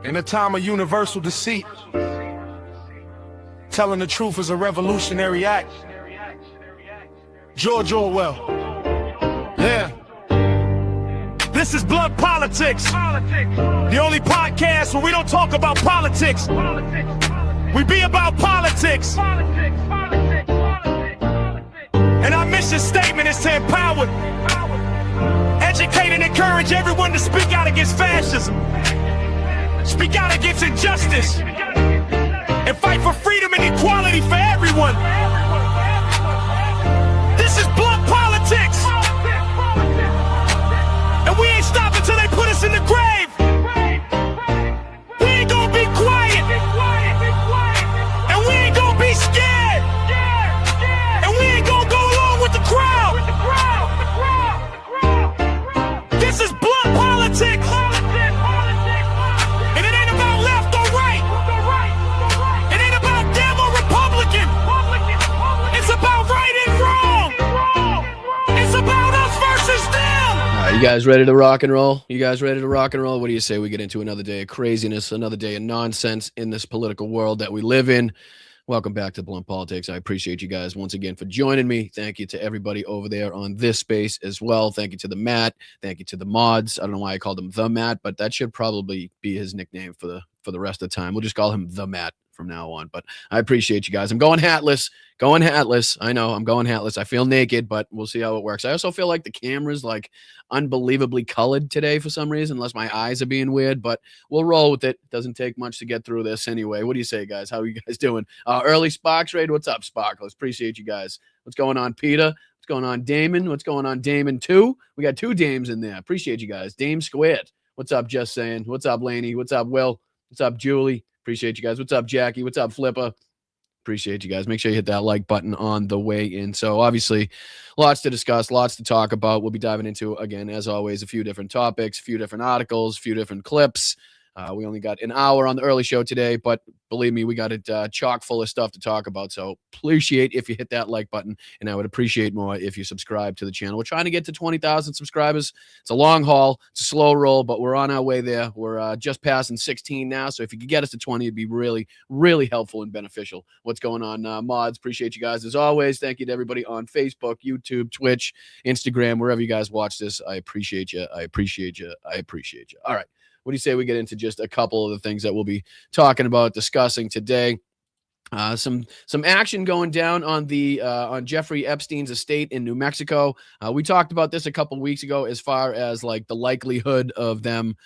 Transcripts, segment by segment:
In a time of universal deceit, telling the truth is a revolutionary act. George Orwell. Yeah. This is Blood Politics. The only podcast where we don't talk about politics. We be about politics. And our mission statement is to empower, educate, and encourage everyone to speak out against fascism. Speak out against injustice and fight for freedom and equality for everyone. This is Blood Politics, and we ain't stopping till they put us in the grave. We ain't gonna be quiet, and we ain't gonna be scared, and we ain't gonna go along with the crowd. This is Blood Politics. You guys ready to rock and roll? You guys ready to rock and roll? What do you say we get into another day of craziness, another day of nonsense in this political world that we live in? Welcome back to Blunt Politics. I appreciate you guys once again for joining me. Thank you to everybody over there on this space as well. Thank you to the Matt. Thank you to the mods. I don't know why I called him the Matt, but that should probably be his nickname for the rest of the time. We'll just call him the Matt from now on. But I appreciate you guys. I'm going hatless. I know I'm going hatless. I feel naked, but we'll see how it works. I also feel like the camera's like unbelievably colored today for some reason, unless my eyes are being weird, but we'll roll with it. Doesn't take much to get through this anyway. What do you say, guys? How are you guys doing? Early Sparks raid. What's up, Sparklers? Appreciate you guys. What's going on, Peter? What's going on, Damon? What's going on, Damon 2? We got 2 Dames in there. Appreciate you guys. Dame squared. What's up, Just Saying? What's up, Laney? What's up, Will? What's up, Julie? Appreciate you guys. What's up, Jackie? What's up, Flipper? Appreciate you guys. Make sure you hit that like button on the way in. So obviously lots to discuss, lots to talk about. We'll be diving into, again, as always, a few different topics, a few different articles, a few different clips. We only got an hour on the early show today, but believe me, we got it chock full of stuff to talk about. So appreciate if you hit that like button, and I would appreciate more if you subscribe to the channel. We're trying to get to 20,000 subscribers. It's a long haul. It's a slow roll, but we're on our way there. We're just passing 16 now. So if you could get us to 20, it'd be really, really helpful and beneficial. What's going on, mods? Appreciate you guys as always. Thank you to everybody on Facebook, YouTube, Twitch, Instagram, wherever you guys watch this. I appreciate you. I appreciate you. I appreciate you. All right. What do you say we get into just a couple of the things that we'll be talking about, discussing today? Some action going down on the on Jeffrey Epstein's estate in New Mexico. We talked about this a couple of weeks ago as far as like the likelihood of them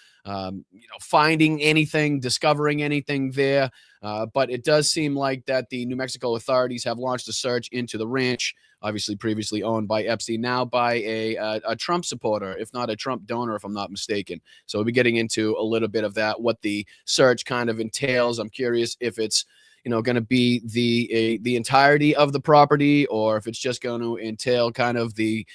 finding anything, discovering anything there. But it does seem like that the New Mexico authorities have launched a search into the ranch, obviously previously owned by Epstein, now by a Trump supporter, if not a Trump donor, if I'm not mistaken. So we'll be getting into a little bit of that, what the search kind of entails. I'm curious if it's going to be the entirety of the property, or if it's just going to entail kind of the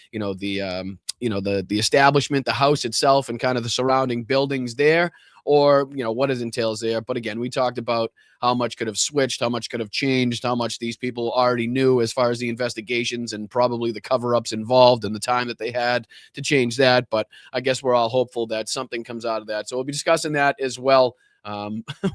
establishment, the house itself, and kind of the surrounding buildings there, or what it entails there. But again, we talked about how much could have switched, how much could have changed, how much these people already knew as far as the investigations and probably the cover-ups involved and the time that they had to change that. But I guess we're all hopeful that something comes out of that. So we'll be discussing that as well.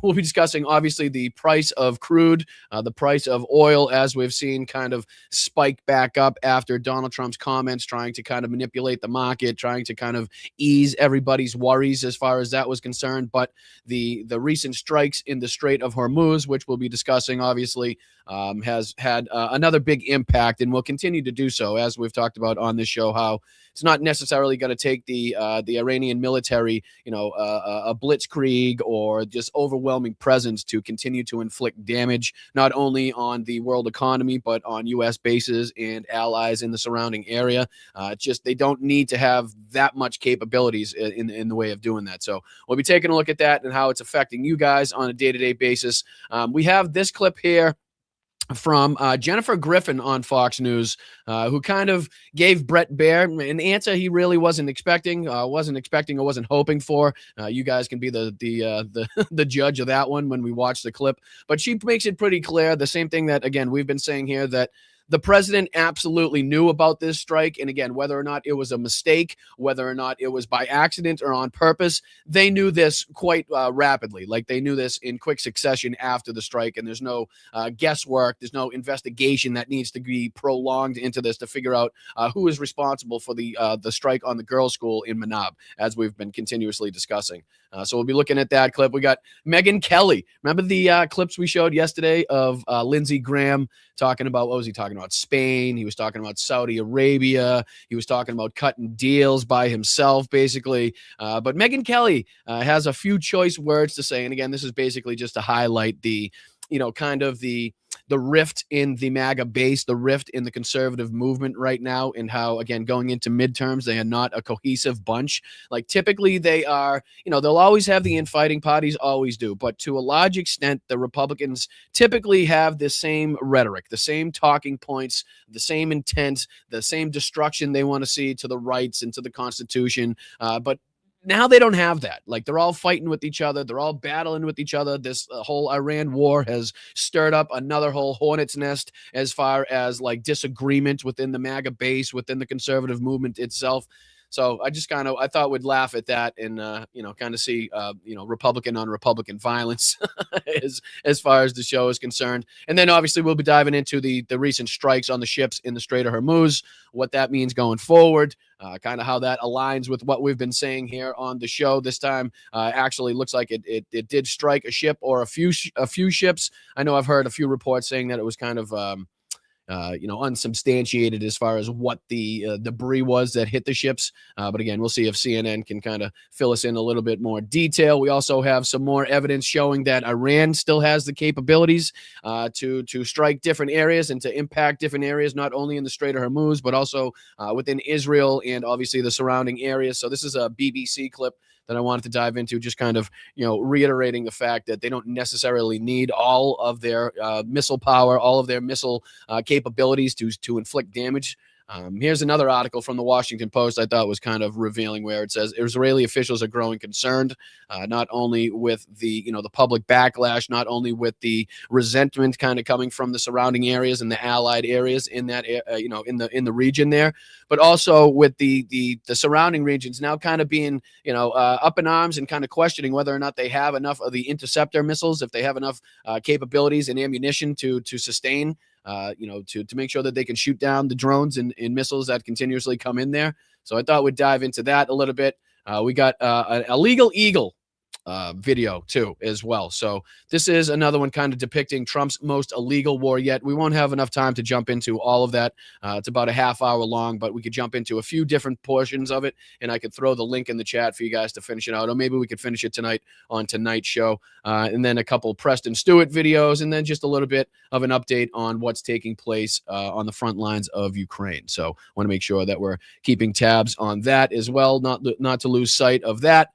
We'll be discussing, obviously, the price of crude, the price of oil, as we've seen kind of spike back up after Donald Trump's comments, trying to kind of manipulate the market, trying to kind of ease everybody's worries as far as that was concerned. But the recent strikes in the Strait of Hormuz, which we'll be discussing, obviously, has had another big impact and will continue to do so, as we've talked about on this show, how it's not necessarily going to take the Iranian military, a blitzkrieg or just overwhelming presence to continue to inflict damage, not only on the world economy, but on U.S. bases and allies in the surrounding area. Just they don't need to have that much capabilities in the way of doing that. So we'll be taking a look at that and how it's affecting you guys on a day-to-day basis. We have this clip here from Jennifer Griffin on Fox News, who kind of gave Brett Baier an answer he really wasn't expecting or wasn't hoping for. You guys can be the judge of that one when we watch the clip. But she makes it pretty clear, the same thing that, again, we've been saying here, that the president absolutely knew about this strike. And again, whether or not it was a mistake, whether or not it was by accident or on purpose, they knew this quite rapidly. Like they knew this in quick succession after the strike. And there's no guesswork. There's no investigation that needs to be prolonged into this to figure out who is responsible for the strike on the girls' school in Manab, as we've been continuously discussing. So we'll be looking at that clip. We got Megyn Kelly. Remember the clips we showed yesterday of Lindsey Graham talking about, what was he talking about? Spain. He was talking about Saudi Arabia. He was talking about cutting deals by himself, basically. But Megyn Kelly has a few choice words to say. And again, this is basically just to highlight the, kind of the rift in the MAGA base, the rift in the conservative movement right now, and how, again, going into midterms, they are not a cohesive bunch. Like typically they are, they'll always have the infighting, parties always do, but to a large extent, the Republicans typically have the same rhetoric, the same talking points, the same intent, the same destruction they want to see to the rights and to the Constitution. But now they don't have that. Like they're all fighting with each other. They're all battling with each other. This whole Iran war has stirred up another whole hornet's nest as far as like disagreement within the MAGA base, within the conservative movement itself. So I just I thought we'd laugh at that and, kind of see, Republican on Republican violence as far as the show is concerned. And then obviously we'll be diving into the recent strikes on the ships in the Strait of Hormuz, what that means going forward, kind of how that aligns with what we've been saying here on the show. This time actually looks like it did strike a ship or a few ships. I know I've heard a few reports saying that it was kind of, unsubstantiated as far as what the debris was that hit the ships. But again, we'll see if CNN can kind of fill us in a little bit more detail. We also have some more evidence showing that Iran still has the capabilities to strike different areas and to impact different areas, not only in the Strait of Hormuz, but also within Israel and obviously the surrounding areas. So this is a BBC clip that I wanted to dive into, just kind of, reiterating the fact that they don't necessarily need all of their missile power, all of their missile capabilities to inflict damage. Here's another article from the Washington Post I thought was kind of revealing, where it says Israeli officials are growing concerned, not only with the public backlash, not only with the resentment kind of coming from the surrounding areas and the allied areas in that in the region there, but also with the surrounding regions now kind of being up in arms and kind of questioning whether or not they have enough of the interceptor missiles, if they have enough capabilities and ammunition to sustain. To make sure that they can shoot down the drones and missiles that continuously come in there. So I thought we'd dive into that a little bit. We got an illegal eagle video too as well. So this is another one kind of depicting Trump's most illegal war yet. We won't have enough time to jump into all of that. It's about a half hour long, but we could jump into a few different portions of it, and I could throw the link in the chat for you guys to finish it out, or maybe we could finish it tonight on tonight's show, and then a couple Preston Stewart videos, and then just a little bit of an update on what's taking place on the front lines of Ukraine. So I want to make sure that we're keeping tabs on that as well, not to lose sight of that.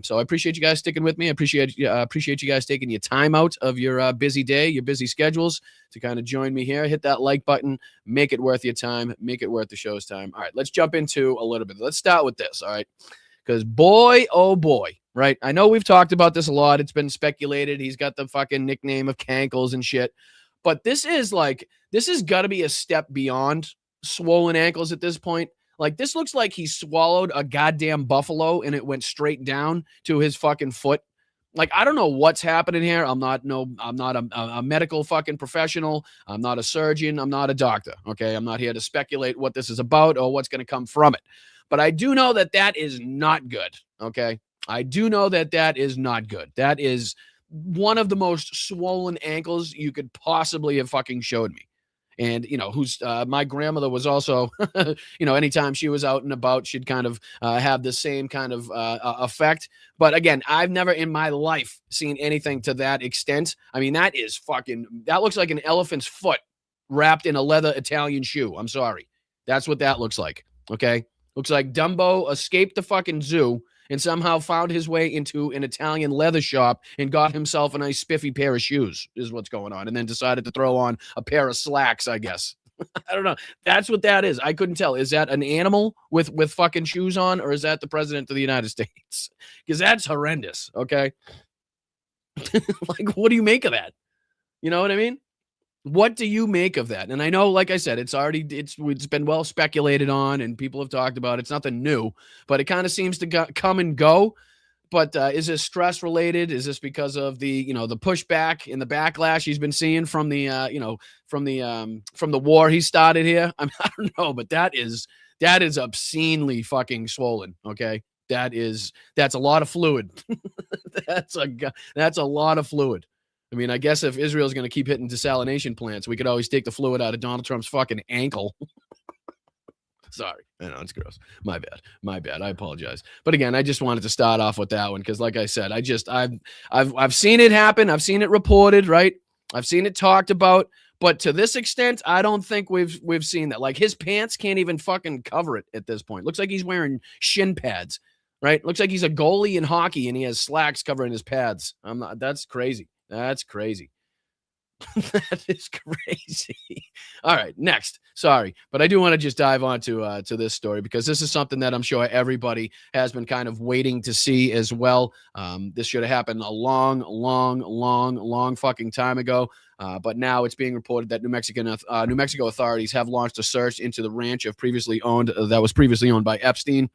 So I appreciate you guys sticking with me. I appreciate you guys taking your time out of your busy day, your busy schedules to kind of join me here. Hit that like button, make it worth your time, make it worth the show's time. All right, let's jump into a little bit. Let's start with this, all right? Because boy, oh boy, right? I know we've talked about this a lot. It's been speculated. He's got the fucking nickname of Cankles and shit. But this has got to be a step beyond swollen ankles at this point. Like, this looks like he swallowed a goddamn buffalo and it went straight down to his fucking foot. Like, I don't know what's happening here. I'm not a medical fucking professional. I'm not a surgeon. I'm not a doctor. Okay. I'm not here to speculate what this is about or what's going to come from it. But I do know that is not good. Okay. I do know that is not good. That is one of the most swollen ankles you could possibly have fucking showed me. And, who's my grandmother was also, anytime she was out and about, she'd kind of have the same kind of effect. But again, I've never in my life seen anything to that extent. I mean, that looks like an elephant's foot wrapped in a leather Italian shoe. I'm sorry. That's what that looks like. Okay. Looks like Dumbo escaped the fucking zoo and somehow found his way into an Italian leather shop and got himself a nice spiffy pair of shoes is what's going on. And then decided to throw on a pair of slacks, I guess. I don't know. That's what that is. I couldn't tell. Is that an animal with fucking shoes on, or is that the president of the United States? Because that's horrendous. Okay. Like, what do you make of that? You know what I mean? What do you make of that? And I know, like I said, it's been well speculated on and people have talked about it. It's nothing new, but it kind of seems to come and go. But is this stress related? Is this because of the pushback and the backlash he's been seeing from from the war he started here? I don't know, but that is obscenely fucking swollen. Okay, that's a lot of fluid. that's a lot of fluid. I mean, I guess if Israel's going to keep hitting desalination plants, we could always take the fluid out of Donald Trump's fucking ankle. Sorry. I know it's gross. My bad. I apologize. But again, I just wanted to start off with that one because, like I said, I've seen it happen. I've seen it reported, right? I've seen it talked about. But to this extent, I don't think we've seen that. Like his pants can't even fucking cover it at this point. Looks like he's wearing shin pads, right? Looks like he's a goalie in hockey and he has slacks covering his pads. That's crazy. That's crazy. That is crazy. All right, next. Sorry, but I do want to just dive on to this story because this is something that I'm sure everybody has been kind of waiting to see as well. This should have happened a long fucking time ago. But now it's being reported that New Mexico authorities have launched a search into the ranch that was previously owned by Epstein.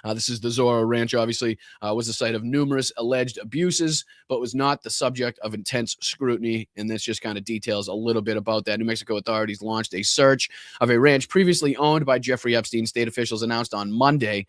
This is the Zorro Ranch, obviously, was the site of numerous alleged abuses, but was not the subject of intense scrutiny. And this just kind of details a little bit about that. New Mexico authorities launched a search of a ranch previously owned by Jeffrey Epstein. State officials announced on Monday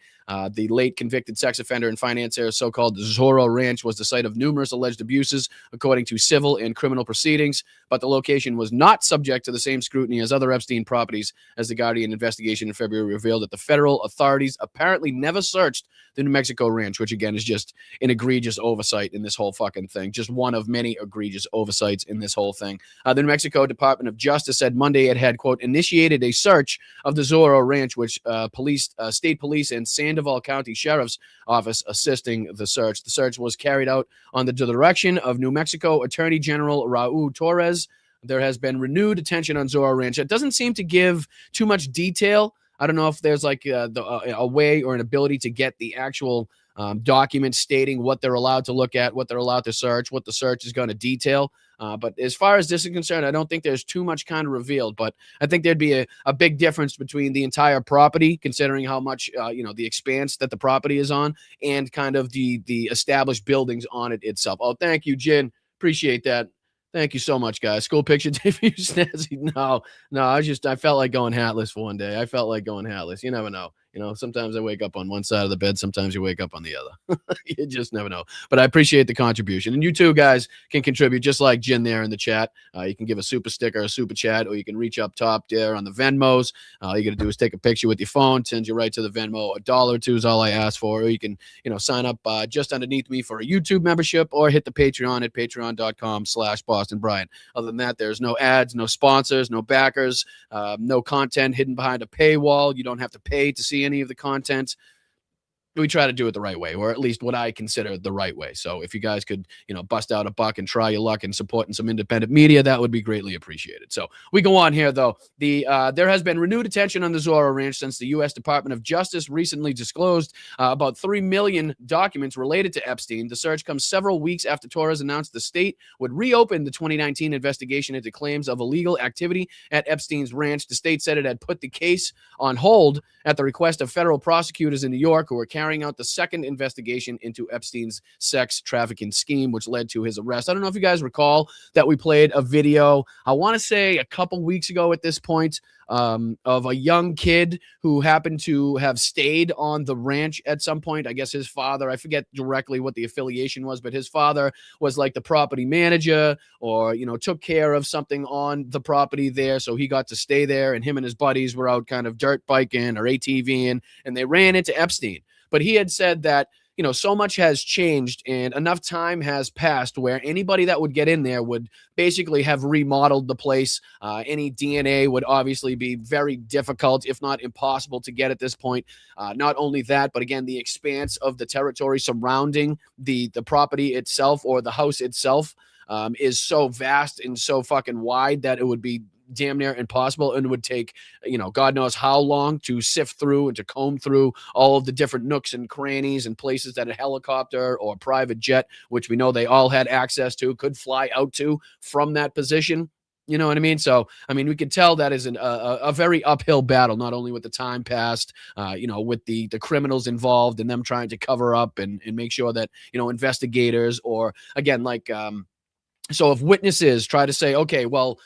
the late convicted sex offender and financier, so-called Zorro Ranch, was the site of numerous alleged abuses, according to civil and criminal proceedings. But the location was not subject to the same scrutiny as other Epstein properties, as the Guardian investigation in February revealed that the federal authorities apparently never searched the New Mexico Ranch, which again is just an egregious oversight in this whole fucking thing. Just one of many egregious oversights in this whole thing. The New Mexico Department of Justice said Monday it had, quote, initiated a search of the Zorro Ranch, which state police and Sandoval County Sheriff's Office assisting the search. The search was carried out under the direction of New Mexico Attorney General Raul Torres. There has been renewed attention on Zorro Ranch. It doesn't seem to give too much detail. I don't know if there's like a way or an ability to get the actual documents stating what they're allowed to look at, what they're allowed to search, what the search is going to detail. But as far as this is concerned, I don't think there's too much kind of revealed. But I think there'd be a big difference between the entire property, considering how much, the expanse that the property is on, and kind of the established buildings on it itself. Oh, thank you, Jen. Appreciate that. Thank you so much, guys. School picture debut, Snazzy. No, I felt like going hatless for one day. I felt like going hatless. You never know. Sometimes I wake up on one side of the bed. Sometimes you wake up on the other. You just never know. But I appreciate the contribution. And you too, guys, can contribute just like Jen there in the chat. You can give a super sticker, a super chat, or you can reach up top there on the Venmos. All you got to do is take a picture with your phone, send you right to the Venmo. $1 or $2 is all I ask for. Or you can, sign up just underneath me for a YouTube membership or hit the Patreon at patreon.com/Boston Brian. Other than that, there's no ads, no sponsors, no backers, no content hidden behind a paywall. You don't have to pay to see any of the content. We try to do it the right way, or at least what I consider the right way. So if you guys could, bust out a buck and try your luck in supporting some independent media, that would be greatly appreciated. So we go on here, though. There has been renewed attention on the Zorro Ranch since the U.S. Department of Justice recently disclosed about 3 million documents related to Epstein. The search comes several weeks after Torres announced the state would reopen the 2019 investigation into claims of illegal activity at Epstein's ranch. The state said it had put the case on hold at the request of federal prosecutors in New York, who were carrying out the second investigation into Epstein's sex trafficking scheme, which led to his arrest. I don't know if you guys recall that we played a video, I want to say a couple weeks ago at this point, of a young kid who happened to have stayed on the ranch at some point. I guess his father, I forget directly what the affiliation was, but his father was like the property manager or, took care of something on the property there. So he got to stay there, and him and his buddies were out kind of dirt biking or ATVing, and they ran into Epstein. But he had said that, so much has changed and enough time has passed where anybody that would get in there would basically have remodeled the place. Any DNA would obviously be very difficult, if not impossible, to get at this point. Not only that, but again, the expanse of the territory surrounding the property itself or the house itself is so vast and so fucking wide that it would be damn near impossible, and it would take, God knows how long to sift through and to comb through all of the different nooks and crannies and places that a helicopter or a private jet, which we know they all had access to, could fly out to from that position. You know what I mean? So, I mean, we could tell that is a very uphill battle, not only with the time passed, with the criminals involved and them trying to cover up and make sure that, investigators or, again, like, so if witnesses try to say, okay, well,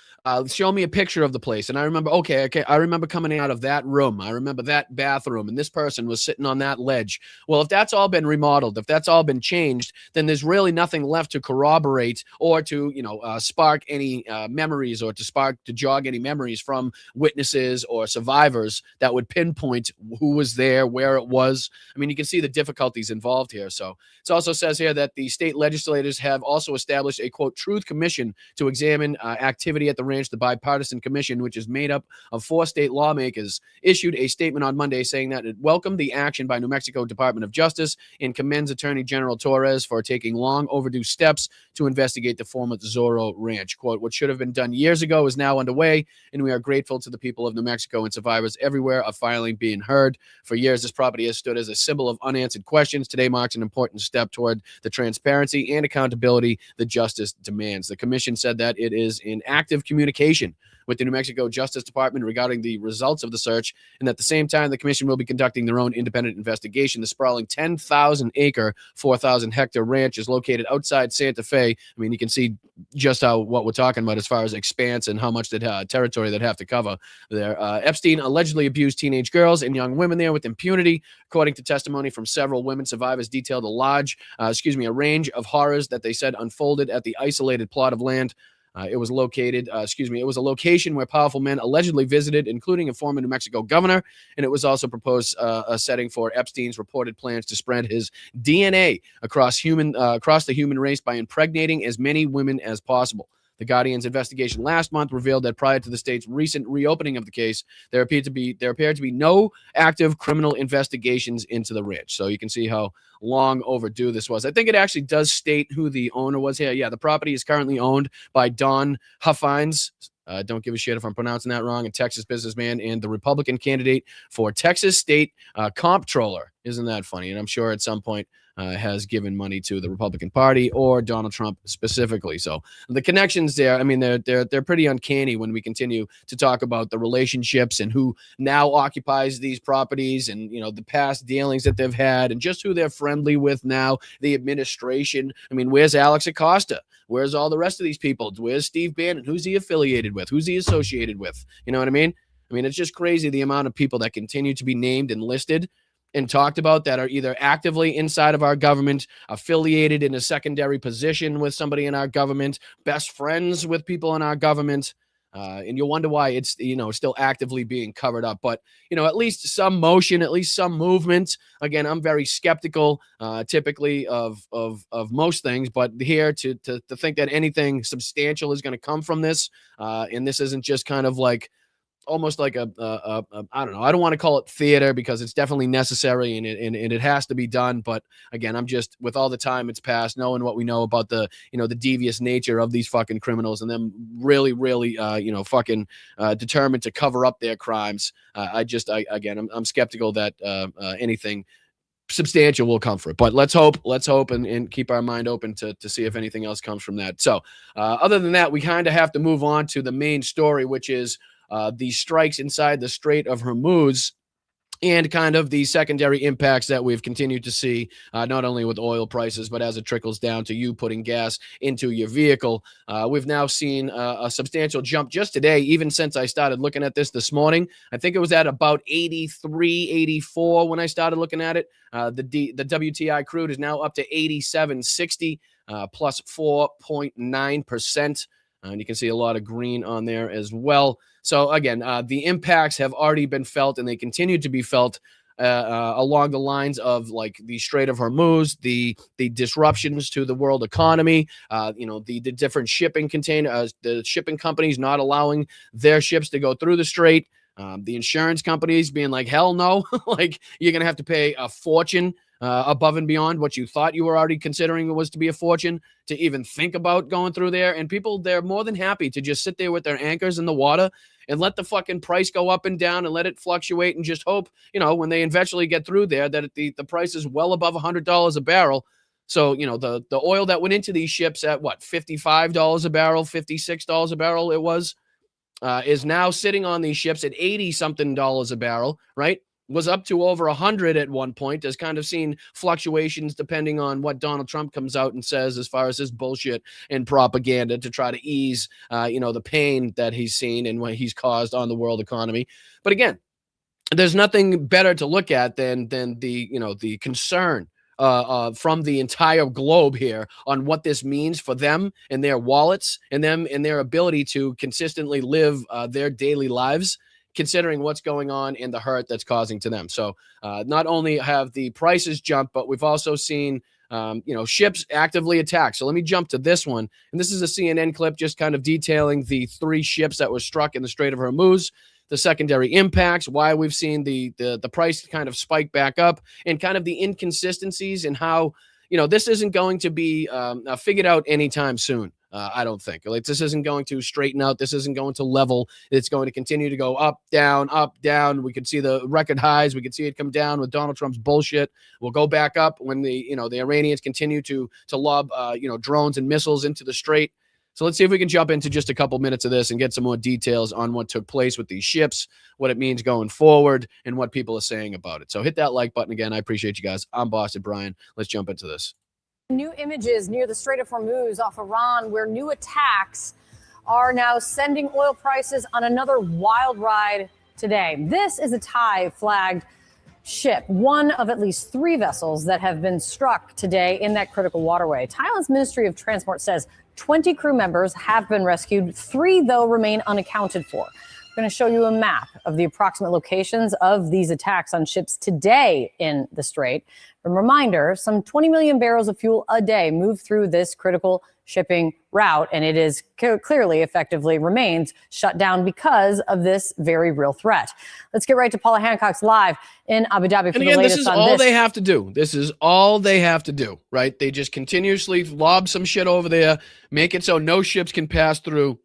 show me a picture of the place. And I remember, okay, I remember coming out of that room. I remember that bathroom and this person was sitting on that ledge. Well, if that's all been remodeled, if that's all been changed, then there's really nothing left to corroborate or to, spark any memories or to jog any memories from witnesses or survivors that would pinpoint who was there, where it was. I mean, you can see the difficulties involved here. So it also says here that the state legislators have also established a, quote, truth commission to examine activity at the ranch. The bipartisan commission, which is made up of 4 state lawmakers, issued a statement on Monday saying that it welcomed the action by New Mexico Department of Justice and commends Attorney General Torres for taking long overdue steps to investigate the former Zorro Ranch. Quote, what should have been done years ago is now underway, and we are grateful to the people of New Mexico and survivors everywhere of finally being heard. For years, this property has stood as a symbol of unanswered questions. Today marks an important step toward the transparency and accountability that justice demands. The commission said that it is in active communication with the New Mexico Justice Department regarding the results of the search, and at the same time, the commission will be conducting their own independent investigation. The sprawling 10,000-acre, 4,000-hectare ranch is located outside Santa Fe. I mean, you can see just what we're talking about as far as expanse and how much territory they'd have to cover there. Epstein allegedly abused teenage girls and young women there with impunity. According to testimony from several women survivors, detailed a range of horrors that they said unfolded at the isolated plot of land. It was a location where powerful men allegedly visited, including a former New Mexico governor, and it was also proposed a setting for Epstein's reported plans to spread his DNA across the human race by impregnating as many women as possible. The Guardian's investigation last month revealed that prior to the state's recent reopening of the case, there appeared to be no active criminal investigations into the ranch. So you can see how long overdue this was. I think it actually does state who the owner was here. Yeah, the property is currently owned by Don Huffines. Don't give a shit if I'm pronouncing that wrong. A Texas businessman and the Republican candidate for Texas State Comptroller. Isn't that funny? And I'm sure at some point has given money to the Republican Party or Donald Trump specifically. So the connections there, I mean, they're pretty uncanny when we continue to talk about the relationships and who now occupies these properties and, the past dealings that they've had and just who they're friendly with now, the administration. I mean, where's Alex Acosta? Where's all the rest of these people? Where's Steve Bannon? Who's he affiliated with? Who's he associated with? You know what I mean? I mean, it's just crazy the amount of people that continue to be named and listed and talked about that are either actively inside of our government, affiliated in a secondary position with somebody in our government, best friends with people in our government. And you'll wonder why it's, still actively being covered up. But, at least some motion, at least some movement. Again, I'm very skeptical typically of most things. But here to think that anything substantial is going to come from this, and this isn't just kind of like, almost like I don't know. I don't want to call it theater because it's definitely necessary and it has to be done. But again, I'm just, with all the time it's passed, knowing what we know about the devious nature of these fucking criminals and them really, really, determined to cover up their crimes. I'm skeptical that anything substantial will come for it, but let's hope and keep our mind open to see if anything else comes from that. So other than that, we kind of have to move on to the main story, which is the strikes inside the Strait of Hormuz and kind of the secondary impacts that we've continued to see, not only with oil prices, but as it trickles down to you putting gas into your vehicle. We've now seen a substantial jump just today, even since I started looking at this morning. I think it was at about 83, 84 when I started looking at it. The WTI crude is now up to 87.60, plus 4.9%. And you can see a lot of green on there as well. So again, the impacts have already been felt, and they continue to be felt along the lines of like the Strait of Hormuz, the disruptions to the world economy, the different shipping the shipping companies not allowing their ships to go through the strait, the insurance companies being like, hell no, like you're gonna have to pay a fortune above and beyond what you thought you were already considering was to be a fortune to even think about going through there. And people, they're more than happy to just sit there with their anchors in the water and let the fucking price go up and down and let it fluctuate and just hope, when they eventually get through there that the price is well above $100 a barrel. So, the oil that went into these ships at what, $55 a barrel, $56 a barrel it was, is now sitting on these ships at 80 something dollars a barrel, right? Was up to over 100 at one point. Has kind of seen fluctuations depending on what Donald Trump comes out and says as far as his bullshit and propaganda to try to ease, the pain that he's seen and what he's caused on the world economy. But again, there's nothing better to look at than the concern from the entire globe here on what this means for them and their wallets and them and their ability to consistently live their daily lives, considering what's going on and the hurt that's causing to them. So not only have the prices jumped, but we've also seen ships actively attacked. So let me jump to this one. And this is a CNN clip just kind of detailing the 3 ships that were struck in the Strait of Hormuz, the secondary impacts, why we've seen the price kind of spike back up, and kind of the inconsistencies in how, this isn't going to be figured out anytime soon. I don't think. Like, this isn't going to straighten out. This isn't going to level. It's going to continue to go up, down, up, down. We could see the record highs. We could see it come down with Donald Trump's bullshit. We'll go back up when the Iranians continue to lob, drones and missiles into the strait. So let's see if we can jump into just a couple minutes of this and get some more details on what took place with these ships, what it means going forward, and what people are saying about it. So hit that like button again. I appreciate you guys. I'm Boston Brian. Let's jump into this. New images near the Strait of Hormuz off Iran, where new attacks are now sending oil prices on another wild ride today. This is a Thai-flagged ship, one of at least 3 vessels that have been struck today in that critical waterway. Thailand's Ministry of Transport says 20 crew members have been rescued. 3, though, remain unaccounted for. I'm going to show you a map of the approximate locations of these attacks on ships today in the Strait. A reminder, some 20 million barrels of fuel a day move through this critical shipping route, and it is clearly effectively remains shut down because of this very real threat. Let's get right to Paula Hancock's live in Abu Dhabi for the latest on this. This is all they have to do. This is all they have to do, right? They just continuously lob some shit over there, make it so no ships can pass through.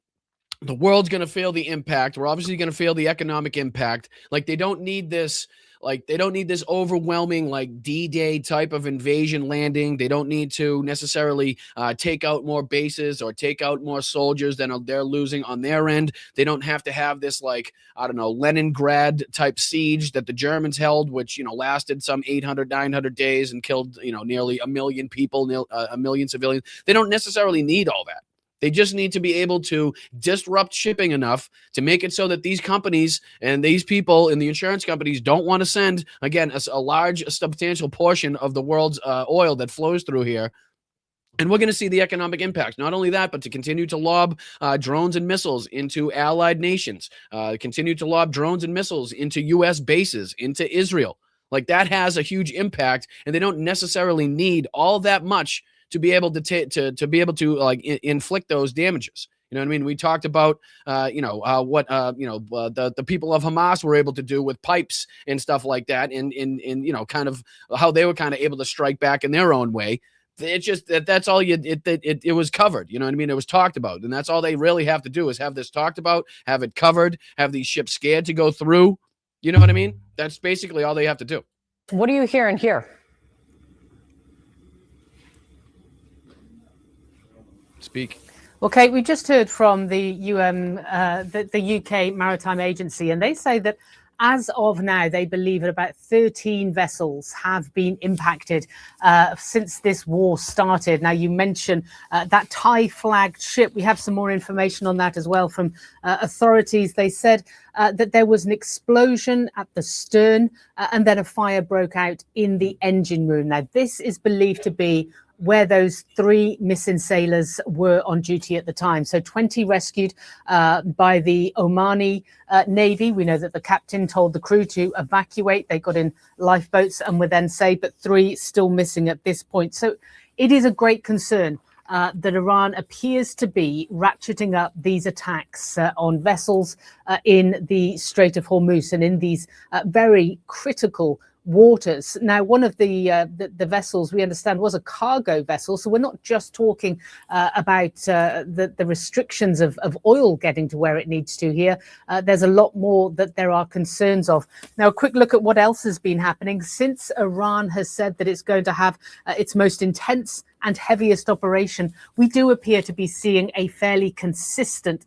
The world's going to feel the impact. We're obviously going to feel the economic impact. Like, they don't need this. Like, they don't need this overwhelming, like, D-Day type of invasion landing. They don't need to necessarily take out more bases or take out more soldiers than they're losing on their end. They don't have to have this, like, I don't know, Leningrad type siege that the Germans held, which, lasted some 800, 900 days and killed, nearly 1 million people, 1 million civilians. They don't necessarily need all that. They just need to be able to disrupt shipping enough to make it so that these companies and these people in the insurance companies don't want to send, again, a large, substantial portion of the world's oil that flows through here. And we're going to see the economic impact. Not only that, but to continue to lob drones and missiles into allied nations, continue to lob drones and missiles into U.S. bases, into Israel. Like, that has a huge impact, and they don't necessarily need all that much to be able to be able to like inflict those damages. You know what I mean? We talked about what the people of Hamas were able to do with pipes and stuff like that, and kind of how they were kind of able to strike back in their own way. It's just that's all it was covered. You know what I mean? It was talked about, and that's all they really have to do is have this talked about, have it covered, have these ships scared to go through. You know what I mean? That's basically all they have to do. What are you hearing here? Speak. Well, Kate, we just heard from the the UK Maritime Agency, and they say that as of now, they believe that about 13 vessels have been impacted since this war started. Now, you mentioned that Thai-flagged ship. We have some more information on that as well from authorities. They said that there was an explosion at the stern and then a fire broke out in the engine room. Now, this is believed to be where those 3 missing sailors were on duty at the time. So 20 rescued by the Omani Navy. We know that the captain told the crew to evacuate. They got in lifeboats and were then saved, but 3 still missing at this point. So it is a great concern that Iran appears to be ratcheting up these attacks on vessels in the Strait of Hormuz and in these very critical waters. Now, one of the vessels we understand was a cargo vessel, so we're not just talking about the restrictions of oil getting to where it needs to here. There's a lot more that there are concerns of. Now, a quick look at what else has been happening since Iran has said that it's going to have its most intense and heaviest operation. We do appear to be seeing a fairly consistent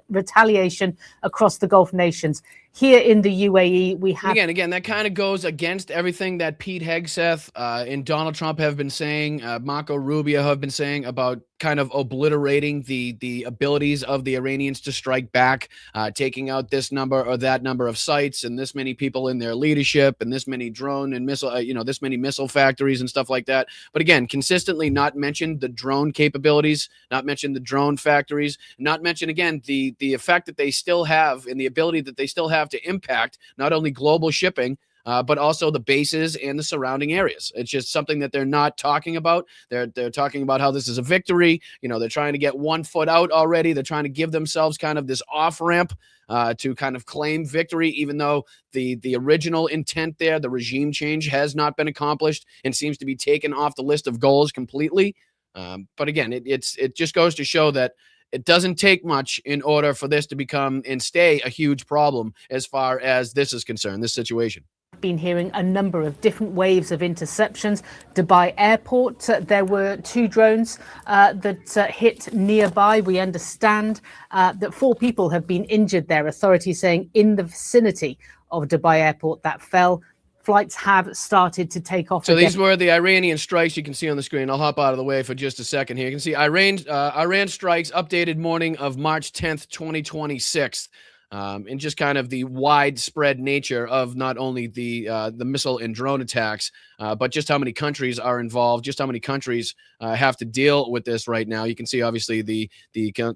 retaliation across the Gulf nations. Here in the UAE, we have... Again, that kind of goes against everything that Pete Hegseth and Donald Trump have been saying, Marco Rubio have been saying about kind of obliterating the abilities of the Iranians to strike back, taking out this number or that number of sites and this many people in their leadership and this many drone and missile, this many missile factories and stuff like that. But again, consistently not mentioned the drone capabilities, not mentioned the drone factories, not mentioned, again, the effect that they still have and the ability that they still have to impact not only global shipping, but also the bases and the surrounding areas. It's just something that they're not talking about. They're talking about how this is a victory. They're trying to get 1 foot out already. They're trying to give themselves kind of this off ramp to kind of claim victory, even though the original intent there, the regime change, has not been accomplished and seems to be taken off the list of goals completely. But again, it just goes to show that it doesn't take much in order for this to become and stay a huge problem as far as this is concerned, this situation. Been hearing a number of different waves of interceptions. Dubai Airport, there were 2 drones that hit nearby. We understand that 4 people have been injured there, authorities saying in the vicinity of Dubai Airport that fell. Flights have started to take off. So again, these were the Iranian strikes you can see on the screen. I'll hop out of the way for just a second here. You can see Iran strikes updated morning of March 10th, 2026. And just kind of the widespread nature of not only the missile and drone attacks, but just how many countries are involved, just how many countries have to deal with this right now. You can see obviously the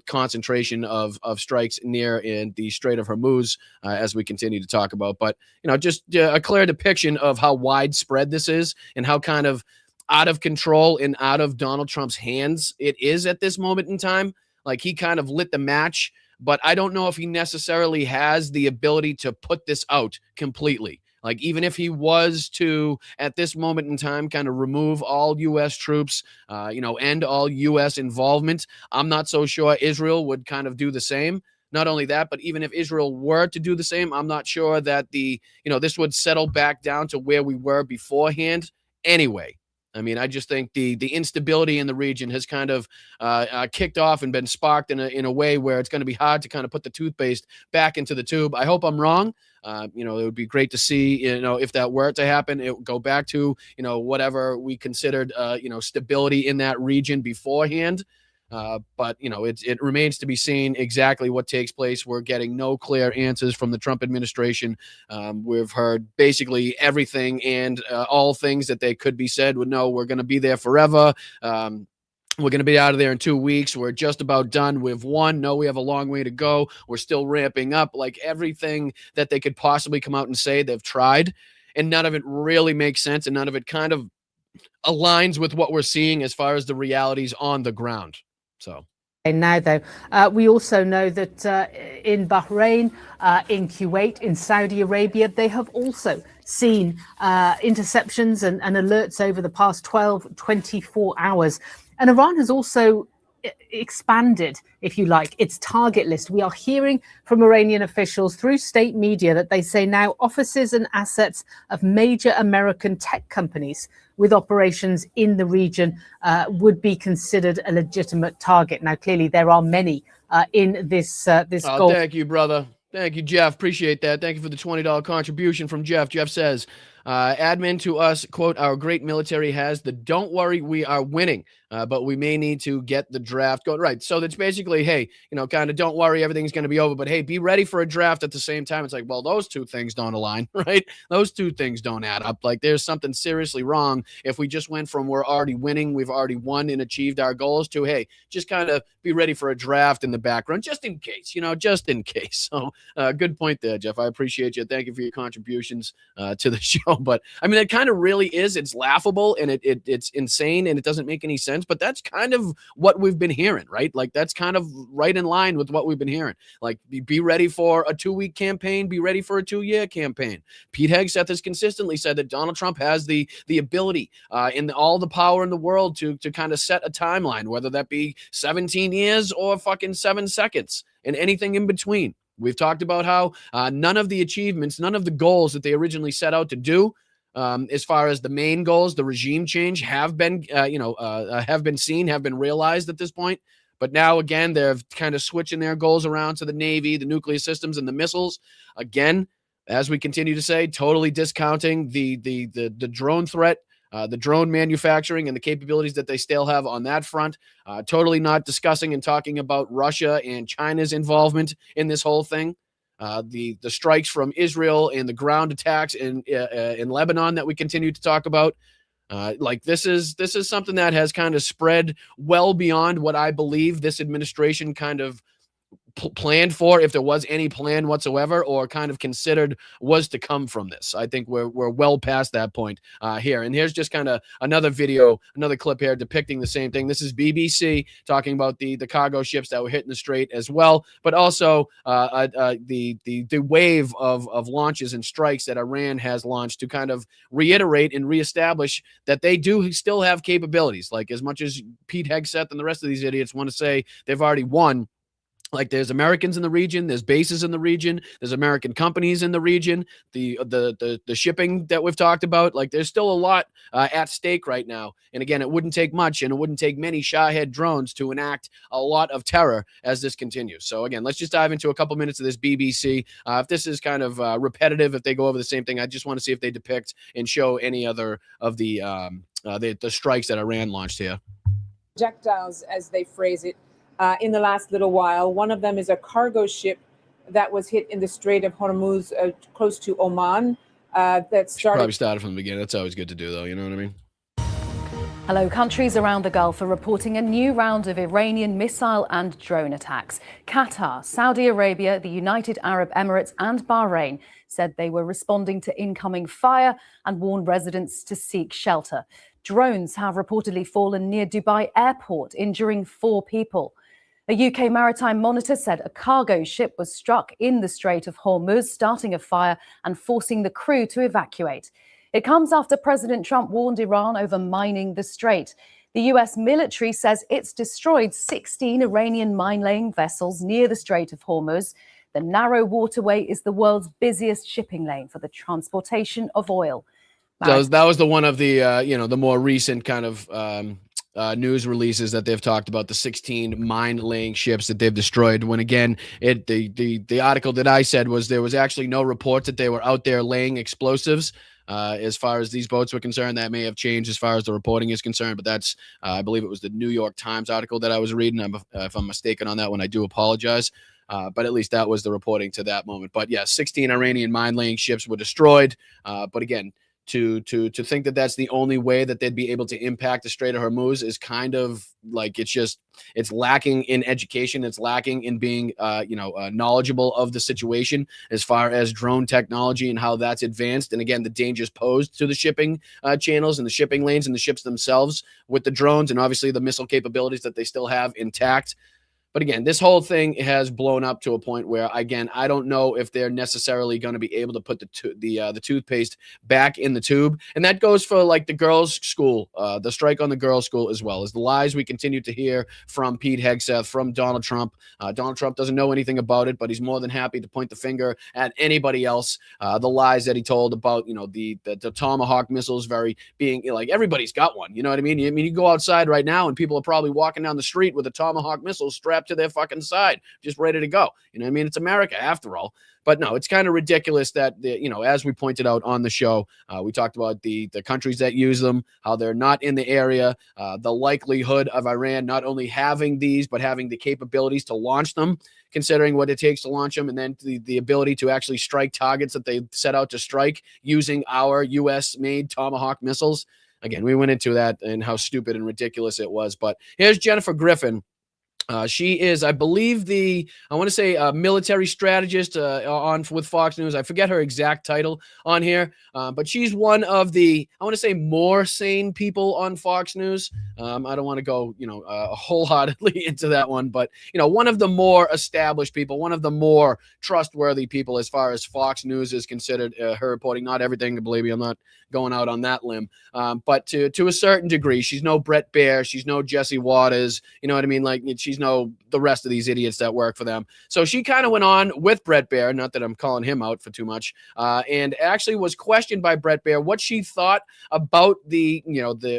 concentration of strikes near in the Strait of Hormuz as we continue to talk about. But just a clear depiction of how widespread this is and how kind of out of control and out of Donald Trump's hands it is at this moment in time. Like, he kind of lit the match, but I don't know if he necessarily has the ability to put this out completely. Like, even if he was to, at this moment in time, kind of remove all U.S. troops, end all U.S. involvement, I'm not so sure Israel would kind of do the same. Not only that, but even if Israel were to do the same, I'm not sure that this would settle back down to where we were beforehand anyway. I mean, I just think the instability in the region has kind of kicked off and been sparked in a way where it's going to be hard to kind of put the toothpaste back into the tube. I hope I'm wrong. It would be great to see, if that were to happen, it would go back to, whatever we considered, stability in that region beforehand. But it remains to be seen exactly what takes place. We're getting no clear answers from the Trump administration. We've heard basically everything and all things that they could be said would know we're going to be there forever. We're going to be out of there in 2 weeks. We're just about done. We've won. No, we have a long way to go. We're still ramping up. Like, everything that they could possibly come out and say, they've tried, and none of it really makes sense, and none of it kind of aligns with what we're seeing as far as the realities on the ground. So now, though, we also know that in Bahrain, in Kuwait, in Saudi Arabia, they have also seen interceptions and alerts over the past 24 hours. And Iran has also expanded, if you like, its target list. We are hearing from Iranian officials through state media that they say now offices and assets of major American tech companies with operations in the region would be considered a legitimate target. Now, clearly, there are many in this goal. Thank you, brother. Thank you, Jeff. Appreciate that. Thank you for the $20 contribution from Jeff. Jeff says, admin to us, quote, our great military has the don't worry, we are winning, but we may need to get the draft going. Right. So that's basically, hey, kind of don't worry, everything's going to be over, but hey, be ready for a draft at the same time. It's like, well, those two things don't align, right? Those two things don't add up. Like, there's something seriously wrong if we just went from we're already winning, we've already won and achieved our goals to, hey, just kind of be ready for a draft in the background, just in case, just in case. So good point there, Jeff. I appreciate you. Thank you for your contributions to the show. know, but I mean, it kind of really is. It's laughable and it's insane and it doesn't make any sense. But that's kind of what we've been hearing, right? Like that's kind of right in line with what we've been hearing. Like be ready for a 2-week campaign, be ready for a 2-year campaign. Pete Hegseth has consistently said that Donald Trump has the ability in all the power in the world to kind of set a timeline, whether that be 17 years or fucking 7 seconds and anything in between. We've talked about how none of the achievements, none of the goals that they originally set out to do, as far as the main goals, the regime change, have been, have been seen, have been realized at this point. But now, again, they're kind of switching their goals around to the Navy, the nuclear systems, and the missiles. Again, as we continue to say, totally discounting the drone threat, the drone manufacturing and the capabilities that they still have on that front. Totally not discussing and talking about Russia and China's involvement in this whole thing. The strikes from Israel and the ground attacks in Lebanon that we continue to talk about. Like this is something that has kind of spread well beyond what I believe this administration kind of planned for, if there was any plan whatsoever, or kind of considered was to come from this. I think we're well past that point here. And here's just kind of another video, another clip here depicting the same thing. This is BBC talking about the cargo ships that were hitting the strait as well, but also the wave of launches and strikes that Iran has launched to kind of reiterate and reestablish that they do still have capabilities. Like, as much as Pete Hegseth and the rest of these idiots want to say they've already won, like, there's Americans in the region, there's bases in the region, there's American companies in the region, the shipping that we've talked about. Like, there's still a lot at stake right now. And again, it wouldn't take much, and it wouldn't take many Shahed drones to enact a lot of terror as this continues. So again, let's just dive into a couple minutes of this BBC. If this is kind of repetitive, if they go over the same thing, I just want to see if they depict and show any other of the strikes that Iran launched here. Projectiles, as they phrase it, in the last little while. One of them is a cargo ship that was hit in the Strait of Hormuz, close to Oman. That started. Probably started from the beginning. That's always good to do, though. You know what I mean? Hello. Countries around the Gulf are reporting a new round of Iranian missile and drone attacks. Qatar, Saudi Arabia, the United Arab Emirates and Bahrain said they were responding to incoming fire and warned residents to seek shelter. Drones have reportedly fallen near Dubai airport, injuring 4 people. A UK maritime monitor said a cargo ship was struck in the Strait of Hormuz, starting a fire and forcing the crew to evacuate. It comes after President Trump warned Iran over mining the strait. The US military says it's destroyed 16 Iranian mine-laying vessels near the Strait of Hormuz. The narrow waterway is the world's busiest shipping lane for the transportation of oil. That was the one of the the more recent kind of news releases that they've talked about, the 16 mine-laying ships that they've destroyed. When again, the article that I said was there was actually no report that they were out there laying explosives. As far as these boats were concerned, that may have changed as far as the reporting is concerned, but that's I believe it was the New York Times article that I was reading. If I'm mistaken on that one, I do apologize. But at least that was the reporting to that moment. But yeah, 16 Iranian mine-laying ships were destroyed. But again, to think that that's the only way that they'd be able to impact the Strait of Hormuz is kind of like, it's lacking in education. It's lacking in being, knowledgeable of the situation as far as drone technology and how that's advanced. And again, the dangers posed to the shipping channels and the shipping lanes and the ships themselves with the drones, and obviously the missile capabilities that they still have intact. But again, this whole thing has blown up to a point where, again, I don't know if they're necessarily going to be able to put the toothpaste back in the tube. And that goes for like the girls' school, the strike on the girls' school, as well as the lies we continue to hear from Pete Hegseth, from Donald Trump. Donald Trump doesn't know anything about it, but he's more than happy to point the finger at anybody else. The lies that he told about, the Tomahawk missiles being like, everybody's got one. You know what I mean? You go outside right now and people are probably walking down the street with a Tomahawk missile strapped to their fucking side, just ready to go. You know what I mean? It's America after all. But no, it's kind of ridiculous that, as we pointed out on the show, we talked about the countries that use them, how they're not in the area, the likelihood of Iran not only having these, but having the capabilities to launch them, considering what it takes to launch them, and then the ability to actually strike targets that they set out to strike using our U.S.-made Tomahawk missiles. Again, we went into that and how stupid and ridiculous it was. But here's Jennifer Griffin She is, I believe, I want to say military strategist on with Fox News. I forget her exact title on here, but she's one of the, I want to say, more sane people on Fox News. I don't want to go, wholeheartedly into that one, but one of the more established people, one of the more trustworthy people as far as Fox News is considered. Her reporting, not everything, believe me, I'm not going out on that limb, but to a certain degree, she's no Brett Baer, she's no Jesse Waters. You know what I mean? Like she's no the rest of these idiots that work for them. So she kind of went on with Brett Baer, not that I'm calling him out for too much, and actually was questioned by Brett Baer what she thought about the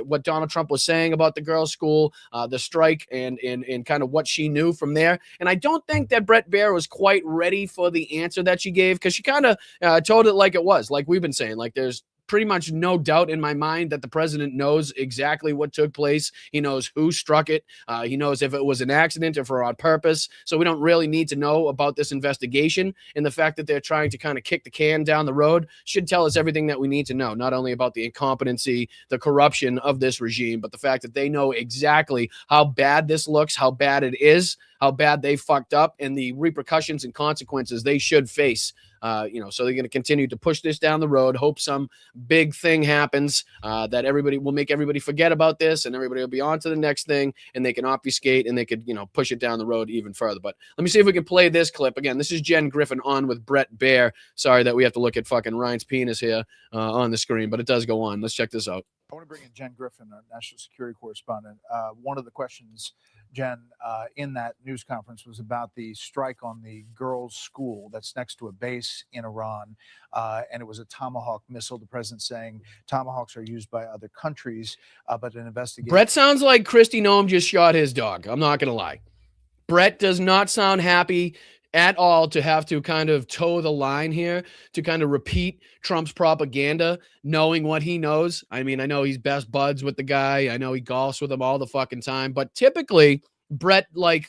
what Donald Trump was saying about the girls' school, the strike, and kind of what she knew from there. And I don't think that Brett Baer was quite ready for the answer that she gave, because she kind of told it like it was, like we've been saying, like there's pretty much no doubt in my mind that the president knows exactly what took place. He knows who struck it. He knows if it was an accident, if or on purpose. So we don't really need to know about this investigation. And the fact that they're trying to kind of kick the can down the road should tell us everything that we need to know, not only about the incompetency, the corruption of this regime, but the fact that they know exactly how bad this looks, how bad it is, how bad they fucked up, and the repercussions and consequences they should face. So they're going to continue to push this down the road, hope some big thing happens that everybody will make everybody forget about this, and everybody will be on to the next thing, and they can obfuscate and they could, push it down the road even further. But let me see if we can play this clip again. This is Jen Griffin on with Brett Baer. Sorry that we have to look at fucking Ryan's penis here on the screen, but it does go on. Let's check this out. I want to bring in Jen Griffin, our national security correspondent. One of the questions, Jen, in that news conference was about the strike on the girls' school that's next to a base in Iran, and it was a Tomahawk missile. The president saying Tomahawks are used by other countries, but an investigation. Brett sounds like Kristi Noem just shot his dog. I'm not going to lie. Brett does not sound happy at all to have to kind of toe the line here, to kind of repeat Trump's propaganda, knowing what he knows. I mean, I know he's best buds with the guy. I know he golfs with him all the fucking time. But typically, Brett, I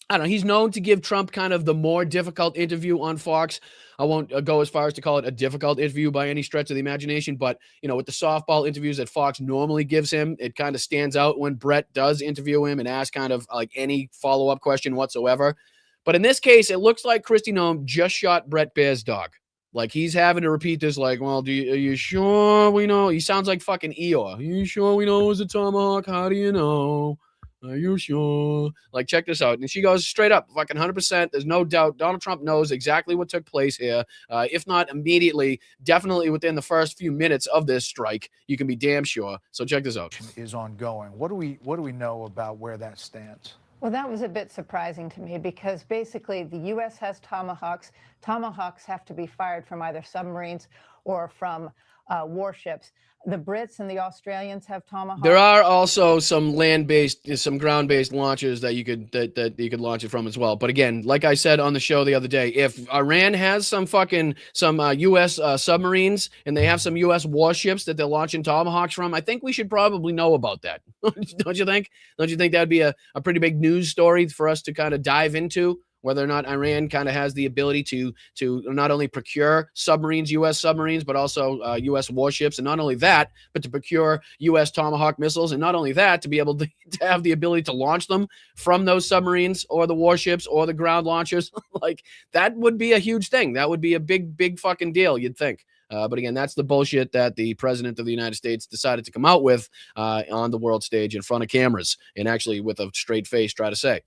don't know, he's known to give Trump kind of the more difficult interview on Fox. I won't go as far as to call it a difficult interview by any stretch of the imagination, but, with the softball interviews that Fox normally gives him, it kind of stands out when Brett does interview him and ask kind of like any follow-up question whatsoever. But in this case, it looks like Kristi Noem just shot Brett Baer's dog. Like he's having to repeat this, like, well, are you sure we know? He sounds like fucking Eeyore. Are you sure we know it was a Tomahawk? How do you know? Are you sure? Like, check this out. And she goes straight up, fucking 100%. There's no doubt. Donald Trump knows exactly what took place here. If not immediately, definitely within the first few minutes of this strike, you can be damn sure. So check this out. Is ongoing. What do we know about where that stands? Well, that was a bit surprising to me because basically the U.S. has Tomahawks. Tomahawks have to be fired from either submarines or from warships. The Brits and the Australians have Tomahawks. There are also some land-based, some ground-based launchers that you could you could launch it from as well. But again, like I said on the show the other day, if Iran has some U.S. submarines and they have some U.S. warships that they're launching Tomahawks from, I think we should probably know about that. Don't you think? Don't you think that'd be a pretty big news story for us to kind of dive into? Whether or not Iran kind of has the ability to not only procure submarines, U.S. submarines, but also U.S. warships. And not only that, but to procure U.S. Tomahawk missiles. And not only that, to be able to have the ability to launch them from those submarines or the warships or the ground launchers. Like, that would be a huge thing. That would be a big, big fucking deal, you'd think. But again, that's the bullshit that the president of the United States decided to come out with on the world stage in front of cameras and actually with a straight face try to say.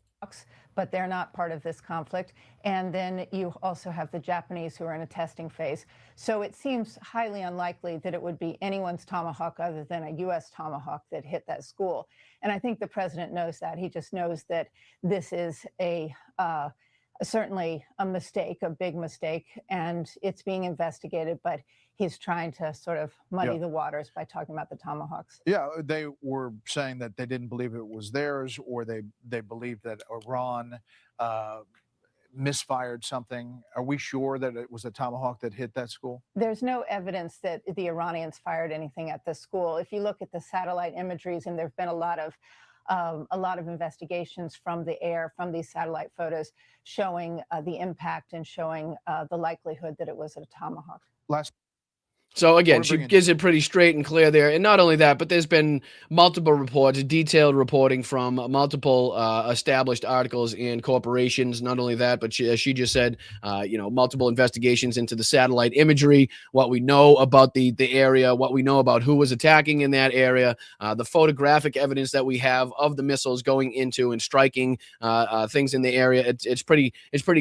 But they're not part of this conflict. And then you also have the Japanese who are in a testing phase. So it seems highly unlikely that it would be anyone's Tomahawk other than a U.S. Tomahawk that hit that school. And I think the president knows that. He just knows that this is certainly a mistake, a big mistake, and it's being investigated, but he's trying to sort of muddy the waters by talking about the Tomahawks. Yeah, they were saying that they didn't believe it was theirs, or they believed that Iran misfired something. Are we sure that it was a Tomahawk that hit that school? There's no evidence that the Iranians fired anything at the school. If you look at the satellite imageries, and there've been a lot of investigations from the air, from these satellite photos, showing the impact and showing the likelihood that it was a Tomahawk. So again, she gives it pretty straight and clear there. And not only that, but there's been multiple reports, detailed reporting from multiple established articles and corporations. Not only that, but as she just said, multiple investigations into the satellite imagery, what we know about the area, what we know about who was attacking in that area, the photographic evidence that we have of the missiles going into and striking things in the area. It's pretty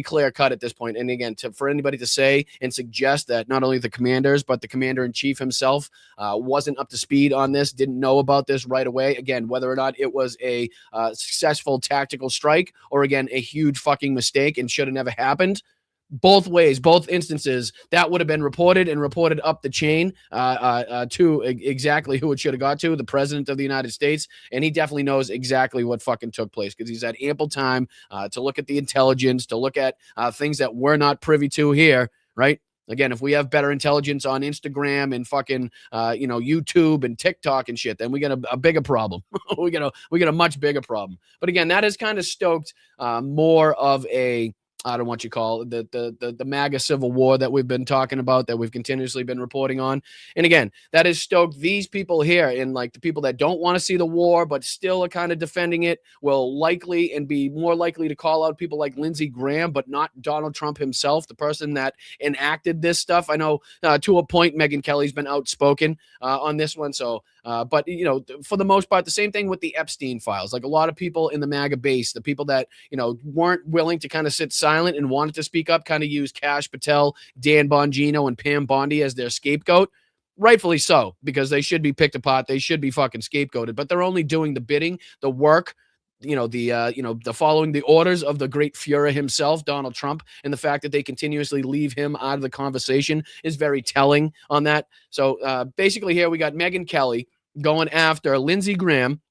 clear cut at this point. And again, for anybody to say and suggest that not only the commanders, but the commander-in-chief himself wasn't up to speed on this, didn't know about this right away. Again, whether or not it was a successful tactical strike or, again, a huge fucking mistake and should have never happened, both ways, both instances, that would have been reported and reported up the chain to exactly who it should have got to, the president of the United States. And he definitely knows exactly what fucking took place because he's had ample time to look at the intelligence, to look at things that we're not privy to here, right? Again, if we have better intelligence on Instagram and fucking, YouTube and TikTok and shit, then we get a bigger problem. we get a much bigger problem. But again, that has kind of stoked more of a, I don't know what you call it, the MAGA civil war that we've been talking about, that we've continuously been reporting on. And again, that has stoked these people here, and like the people that don't want to see the war but still are kind of defending it will likely and be more likely to call out people like Lindsey Graham, but not Donald Trump himself, the person that enacted this stuff. I know to a point Megyn Kelly's been outspoken on this one. So but, for the most part, the same thing with the Epstein files. Like a lot of people in the MAGA base, the people that, weren't willing to kind of sit silent and wanted to speak up, kind of used Kash Patel, Dan Bongino, and Pam Bondi as their scapegoat. Rightfully so, because they should be picked apart. They should be fucking scapegoated, but they're only doing the bidding, the work, the following the orders of the great Führer himself, Donald Trump, and the fact that they continuously leave him out of the conversation is very telling on that. So basically here we got Megyn Kelly going after Lindsey Graham,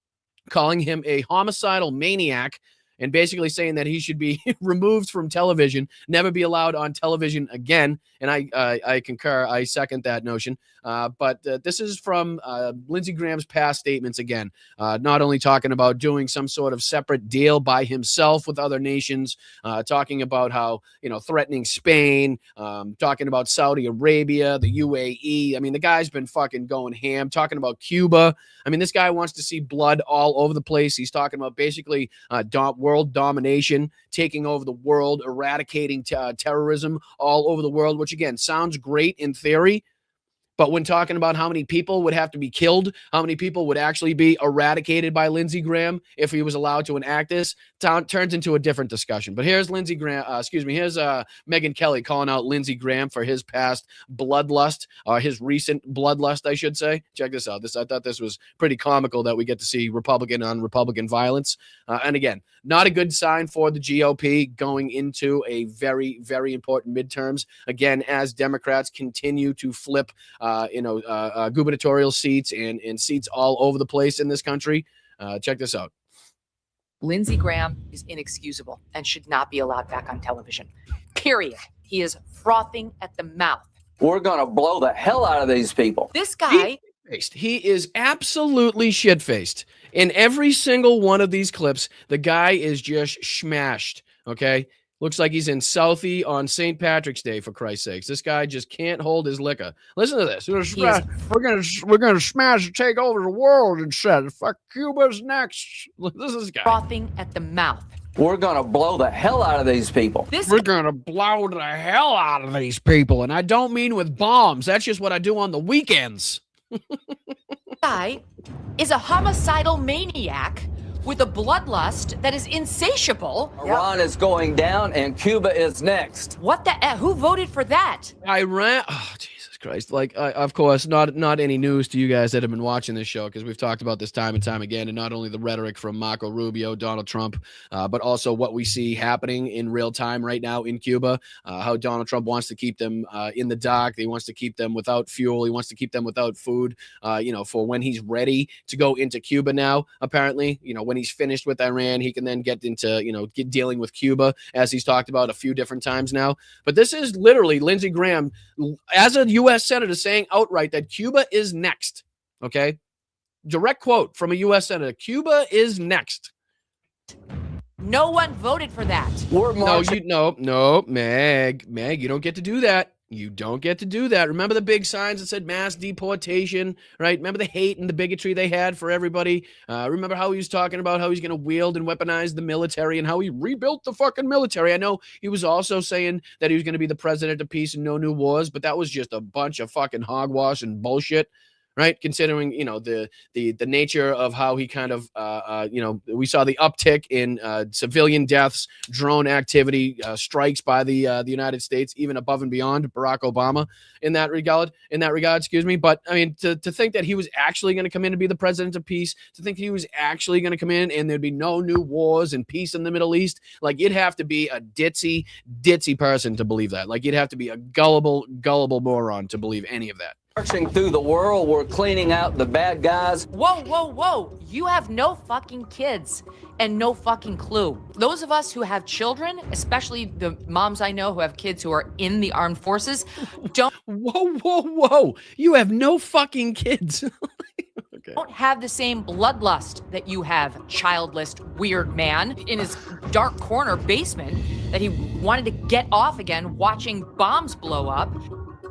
calling him a homicidal maniac, and basically saying that he should be removed from television, never be allowed on television again. And I concur. I second that notion. But this is from Lindsey Graham's past statements again, not only talking about doing some sort of separate deal by himself with other nations, talking about how, threatening Spain, talking about Saudi Arabia, the UAE. I mean, the guy's been fucking going ham, talking about Cuba. I mean, this guy wants to see blood all over the place. He's talking about basically world domination, taking over the world, eradicating terrorism all over the world, which again sounds great in theory. But when talking about how many people would have to be killed, how many people would actually be eradicated by Lindsey Graham if he was allowed to enact this, turns into a different discussion. But here's here's Megyn Kelly calling out Lindsey Graham for his past bloodlust, his recent bloodlust, I should say. Check this out. I thought this was pretty comical that we get to see Republican on Republican violence. And again, not a good sign for the GOP going into a very, very important midterms. Again, as Democrats continue to flip gubernatorial seats and seats all over the place in this country. Check this out. Lindsey Graham is inexcusable and should not be allowed back on television. Period. He is frothing at the mouth. We're going to blow the hell out of these people. This guy... He is absolutely shit-faced. In every single one of these clips, the guy is just smashed, okay? Looks like he's in Southie on St. Patrick's Day, for Christ's sakes. This guy just can't hold his liquor. Listen to this. We're gonna smash and take over the world and shit. Fuck, Cuba's next. This is this guy. Frothing at the mouth. We're going to blow the hell out of these people. We're going to blow the hell out of these people. And I don't mean with bombs. That's just what I do on the weekends. Guy is a homicidal maniac with a bloodlust that is insatiable. Iran is going down and Cuba is next. What the who voted for that? Iran. Oh, Jesus Christ. Like, of course, not any news to you guys that have been watching this show, because we've talked about this time and time again, and not only the rhetoric from Marco Rubio, Donald Trump, but also what we see happening in real time right now in Cuba, how Donald Trump wants to keep them in the dark. He wants to keep them without fuel. He wants to keep them without food, for when he's ready to go into Cuba now, apparently. When he's finished with Iran, he can then get into, dealing with Cuba, as he's talked about a few different times now. But this is literally Lindsey Graham, as a U.S. senator, saying outright that Cuba is next. Okay? Direct quote from a U.S. senator. Cuba is next. No one voted for that. No, Meg, you don't get to do that. You don't get to do that. Remember the big signs that said mass deportation, right? Remember the hate and the bigotry they had for everybody? Remember how he was talking about how he's going to wield and weaponize the military and how he rebuilt the fucking military? I know he was also saying that he was going to be the president of peace and no new wars, but that was just a bunch of fucking hogwash and bullshit. Right, considering the nature of how he kind of we saw the uptick in civilian deaths, drone activity, strikes by the United States, even above and beyond Barack Obama in that regard. Excuse me. But I mean, to think that he was actually going to come in and be the president of peace, to think he was actually going to come in and there'd be no new wars and peace in the Middle East, like you'd have to be a ditzy person to believe that. Like you'd have to be a gullible moron to believe any of that. Marching through the world, we're cleaning out the bad guys. Whoa. You have no fucking kids and no fucking clue. Those of us who have children, especially the moms I know who have kids who are in the armed forces, don't. Whoa. You have no fucking kids. Okay. Don't have the same bloodlust that you have, childless, weird man in his dark corner basement that he wanted to get off again watching bombs blow up.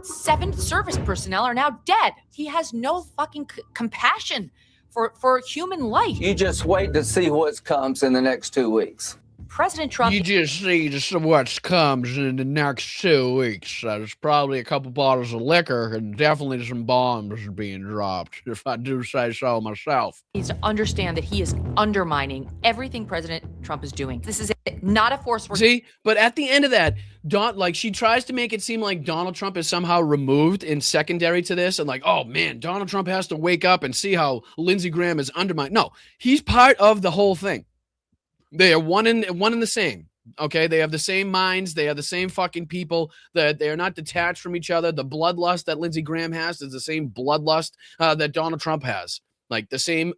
7 service personnel are now dead. He has no fucking compassion for human life. You just wait to see what comes in the next 2 weeks. President Trump. You just see what comes in the next 2 weeks. There's probably a couple bottles of liquor and definitely some bombs being dropped, if I do say so myself. Needs to understand that he is undermining everything President Trump is doing. This is not a force. See, but at the end of that, she tries to make it seem like Donald Trump is somehow removed and secondary to this, and like, oh man, Donald Trump has to wake up and see how Lindsey Graham is undermined. No, he's part of the whole thing. They are one in the same. Okay, they have the same minds. They are the same fucking people. That they are not detached from each other. The bloodlust that Lindsey Graham has is the same bloodlust that Donald Trump has. Like the same,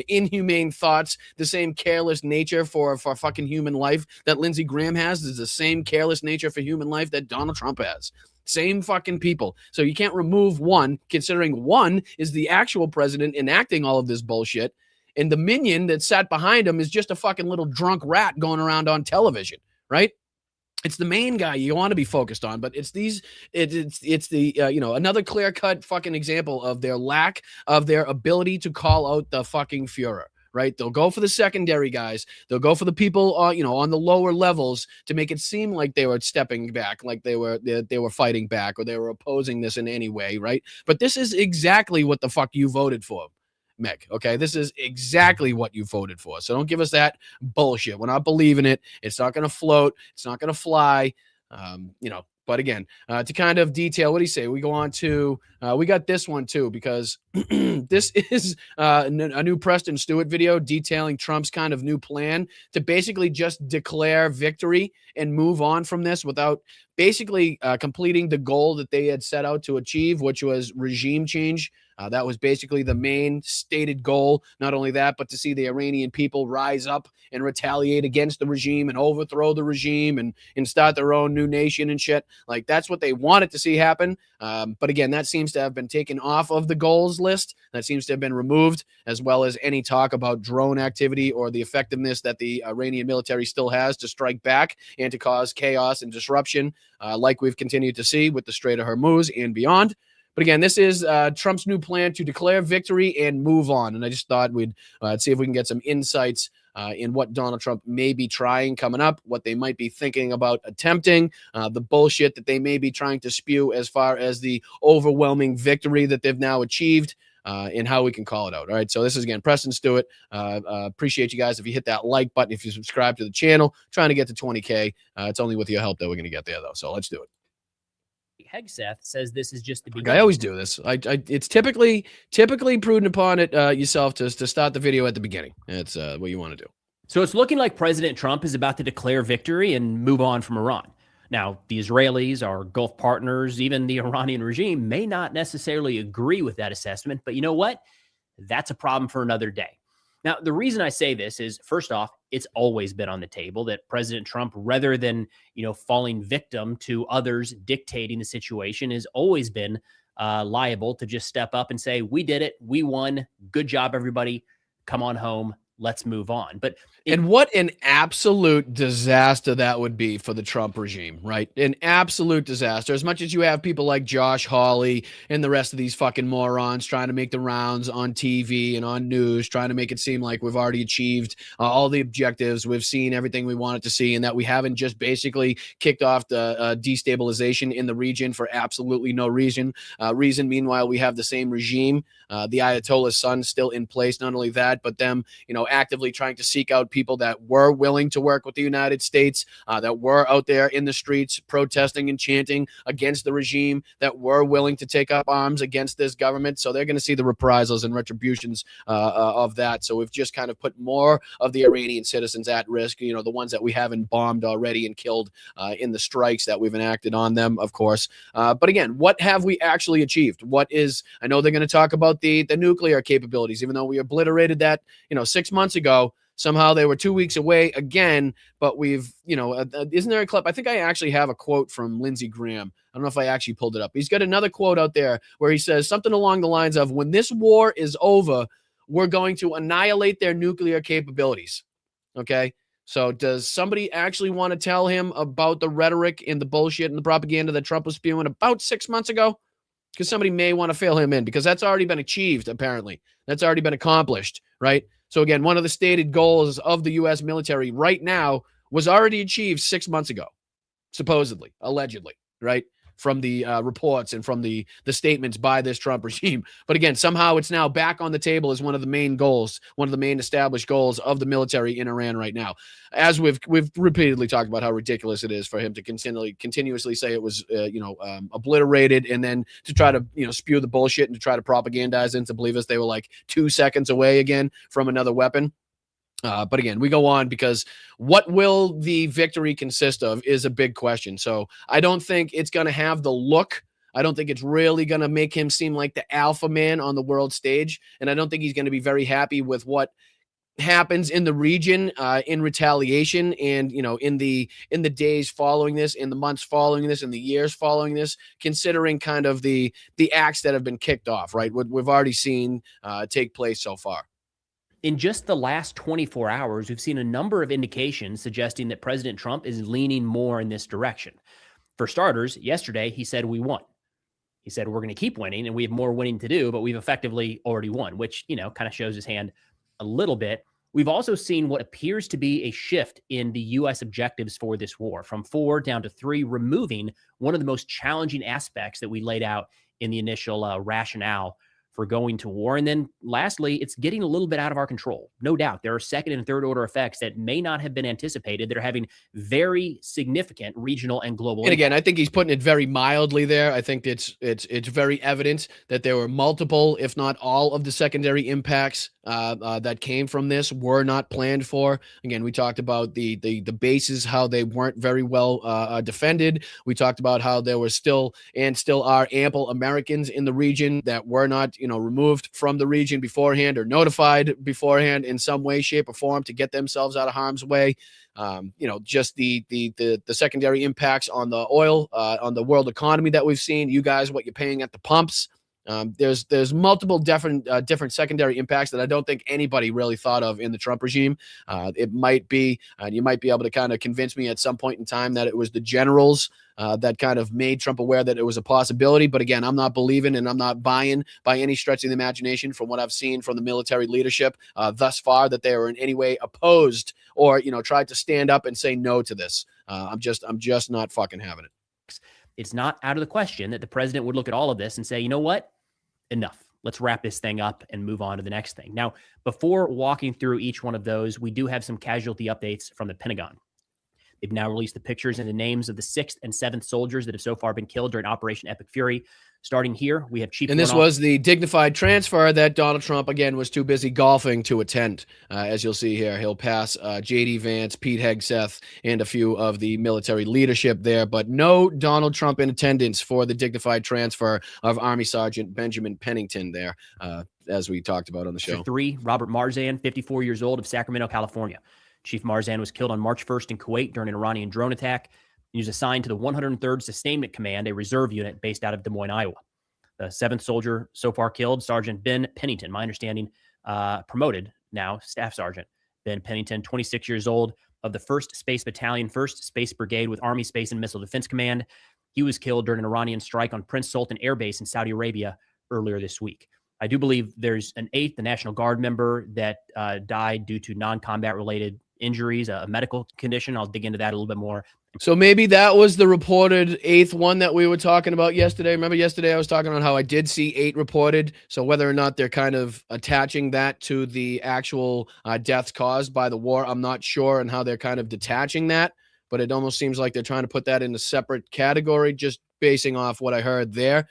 inhumane thoughts, the same careless nature for fucking human life that Lindsey Graham has is the same careless nature for human life that Donald Trump has. Same fucking people. So you can't remove one, considering one is the actual president enacting all of this bullshit. And the minion that sat behind him is just a fucking little drunk rat going around on television, right? It's the main guy you want to be focused on, but it's another clear-cut fucking example of their lack of their ability to call out the fucking Führer, right? They'll go for the secondary guys. They'll go for the people, on the lower levels to make it seem like they were stepping back, like they were fighting back or they were opposing this in any way, right? But this is exactly what the fuck you voted for. Meg, okay, this is exactly what you voted for. So don't give us that bullshit. We're not believing it. It's not going to float. It's not going to fly. But again, to kind of detail, what do you say? We go on to, we got this one too, because this is a new Preston Stewart video detailing Trump's kind of new plan to basically just declare victory and move on from this without basically completing the goal that they had set out to achieve, which was regime change. That was basically the main stated goal. Not only that, but to see the Iranian people rise up and retaliate against the regime and overthrow the regime and start their own new nation and shit. Like, that's what they wanted to see happen. But again, that seems to have been taken off of the goals list. That seems to have been removed, as well as any talk about drone activity or the effectiveness that the Iranian military still has to strike back and to cause chaos and disruption, like we've continued to see with the Strait of Hormuz and beyond. But again, this is Trump's new plan to declare victory and move on. And I just thought we'd see if we can get some insights in what Donald Trump may be trying coming up, what they might be thinking about attempting, the bullshit that they may be trying to spew as far as the overwhelming victory that they've now achieved, and how we can call it out. All right. So this is, again, Preston Stewart. Appreciate you guys if you hit that like button, if you subscribe to the channel. Trying to get to 20K. It's only with your help that we're going to get there, though. So let's do it. Hegseth says this is just the beginning. I always do this. It's typically prudent upon it yourself to start the video at the beginning. It's what you want to do. So it's looking like President Trump is about to declare victory and move on from Iran. Now, the Israelis, our Gulf partners, even the Iranian regime may not necessarily agree with that assessment, but you know what? That's a problem for another day. Now, the reason I say this is, first off, it's always been on the table that President Trump, rather than, falling victim to others dictating the situation, has always been liable to just step up and say, we did it. We won. Good job, everybody. Come on home. let's move on. But and what an absolute disaster that would be for the Trump regime, right? An absolute disaster. As much as you have people like Josh Hawley and the rest of these fucking morons trying to make the rounds on TV and on news, trying to make it seem like we've already achieved all the objectives, we've seen everything we wanted to see, and that we haven't just basically kicked off the destabilization in the region for absolutely no reason. Meanwhile, we have the same regime, the Ayatollah's son still in place. Not only that, but them, actively trying to seek out people that were willing to work with the United States, that were out there in the streets protesting and chanting against the regime, that were willing to take up arms against this government. So they're going to see the reprisals and retributions of that. So we've just kind of put more of the Iranian citizens at risk, the ones that we haven't bombed already and killed in the strikes that we've enacted on them, of course. But again, what have we actually achieved? I know they're going to talk about the nuclear capabilities, even though we obliterated that, 6 months ago. Somehow they were 2 weeks away again, but we've, isn't there a clip? I think I actually have a quote from Lindsey Graham. I don't know if I actually pulled it up. He's got another quote out there where he says something along the lines of, when this war is over, we're going to annihilate their nuclear capabilities. Okay. So does somebody actually want to tell him about the rhetoric and the bullshit and the propaganda that Trump was spewing about 6 months ago? Because somebody may want to fill him in, because that's already been achieved, apparently. That's already been accomplished, right? So again, one of the stated goals of the U.S. military right now was already achieved 6 months ago, supposedly, allegedly, right? From the reports and from the statements by this Trump regime. But again, somehow it's now back on the table as one of the main goals, one of the main established goals of the military in Iran right now. As we've repeatedly talked about how ridiculous it is for him to continuously say it was, obliterated, and then to try to, spew the bullshit and to try to propagandize and to believe us they were like 2 seconds away again from another weapon. But again, we go on because what will the victory consist of is a big question. So I don't think it's going to have the look. I don't think it's really going to make him seem like the alpha man on the world stage. And I don't think he's going to be very happy with what happens in the region in retaliation and, in the days following this, in the months following this, in the years following this, considering kind of the acts that have been kicked off, right? What we've already seen take place so far. In just the last 24 hours, we've seen a number of indications suggesting that President Trump is leaning more in this direction. For starters, yesterday, he said we won. He said we're going to keep winning and we have more winning to do, but we've effectively already won, which, kind of shows his hand a little bit. We've also seen what appears to be a shift in the U.S. objectives for this war, from 4 down to 3, removing one of the most challenging aspects that we laid out in the initial rationale for going to war. And then lastly, it's getting a little bit out of our control. No doubt there are second and third order effects that may not have been anticipated that are having very significant regional and global And again, impact. I think he's putting it very mildly there. I think it's very evident that there were multiple, if not all, of the secondary impacts that came from this were not planned for. Again, we talked about the bases, how they weren't very well defended. We talked about how there were still are ample Americans in the region that were not, removed from the region beforehand or notified beforehand in some way, shape, or form to get themselves out of harm's way. Just the secondary impacts on the oil, on the world economy that we've seen. You guys, what you're paying at the pumps. There's multiple different secondary impacts that I don't think anybody really thought of in the Trump regime. It might be, and you might be able to kind of convince me at some point in time that it was the generals that kind of made Trump aware that it was a possibility. But again, I'm not believing and I'm not buying by any stretch of the imagination from what I've seen from the military leadership thus far that they were in any way opposed or, tried to stand up and say no to this. I'm just not fucking having it. It's not out of the question that the president would look at all of this and say, you know what? Enough. Let's wrap this thing up and move on to the next thing. Now, before walking through each one of those, we do have some casualty updates from the Pentagon. They've now released the pictures and the names of the 6th and 7th soldiers that have so far been killed during Operation Epic Fury. Starting here, we have Chief. And this was the dignified transfer that Donald Trump, again, was too busy golfing to attend. As you'll see here, he'll pass J.D. Vance, Pete Hegseth, and a few of the military leadership there, but no Donald Trump in attendance for the dignified transfer of Army Sergeant Benjamin Pennington there, as we talked about on the show. 3, Robert Marzan, 54 years old, of Sacramento, California. Chief Marzan was killed on March 1st in Kuwait during an Iranian drone attack. He was assigned to the 103rd Sustainment Command, a reserve unit based out of Des Moines, Iowa. The 7th soldier so far killed, Sergeant Ben Pennington, my understanding, promoted now Staff Sergeant. Ben Pennington, 26 years old, of the 1st Space Battalion, 1st Space Brigade with Army Space and Missile Defense Command. He was killed during an Iranian strike on Prince Sultan Air Base in Saudi Arabia earlier this week. I do believe there's an 8th, the National Guard member that died due to non-combat related injuries, a medical condition. I'll dig into that a little bit more. So maybe that was the reported 8th one that we were talking about yesterday. Remember yesterday I was talking about how I did see 8 reported. So whether or not they're kind of attaching that to the actual deaths caused by the war, I'm not sure, and how they're kind of detaching that. But it almost seems like they're trying to put that in a separate category, just basing off what I heard there.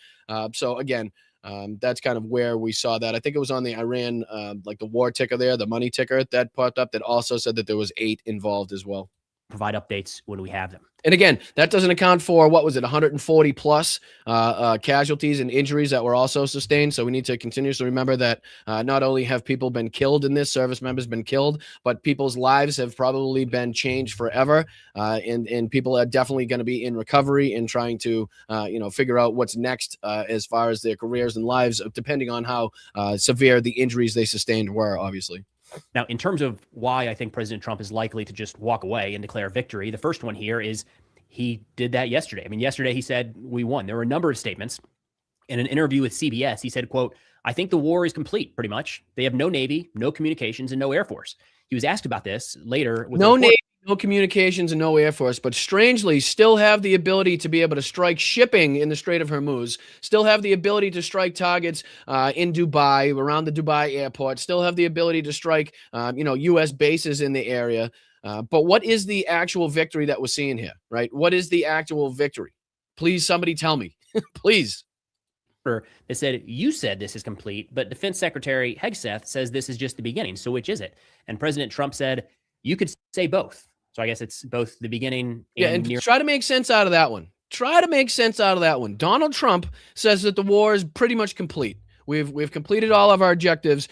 So again, that's kind of where we saw that. I think it was on the Iran, like the war ticker there, the money ticker that popped up that also said that there was 8 involved as well. Provide updates when we have them. And again, that doesn't account for, what was it, 140 plus casualties and injuries that were also sustained. So we need to continuously remember that not only have people been killed in this, service members been killed, but people's lives have probably been changed forever. And people are definitely going to be in recovery and trying to, figure out what's next as far as their careers and lives, depending on how severe the injuries they sustained were, obviously. Now, in terms of why I think President Trump is likely to just walk away and declare victory, the first one here is he did that yesterday. I mean, yesterday he said we won. There were a number of statements. In an interview with CBS, he said, quote, "I think the war is complete, pretty much. They have no Navy, no communications, and no Air Force." He was asked about this later. With no Navy, no communications, and no Air Force, but strangely still have the ability to be able to strike shipping in the Strait of Hormuz, still have the ability to strike targets in Dubai, around the Dubai airport, still have the ability to strike, U.S. bases in the area. But what is the actual victory that we're seeing here, right? What is the actual victory? Please, somebody tell me, please. That said, you said this is complete, but Defense Secretary Hegseth says this is just the beginning. So which is it? And President Trump said, you could say both. So I guess it's both the beginning and try to make sense out of that one. Donald Trump says that the war is pretty much complete. We've completed all of our objectives.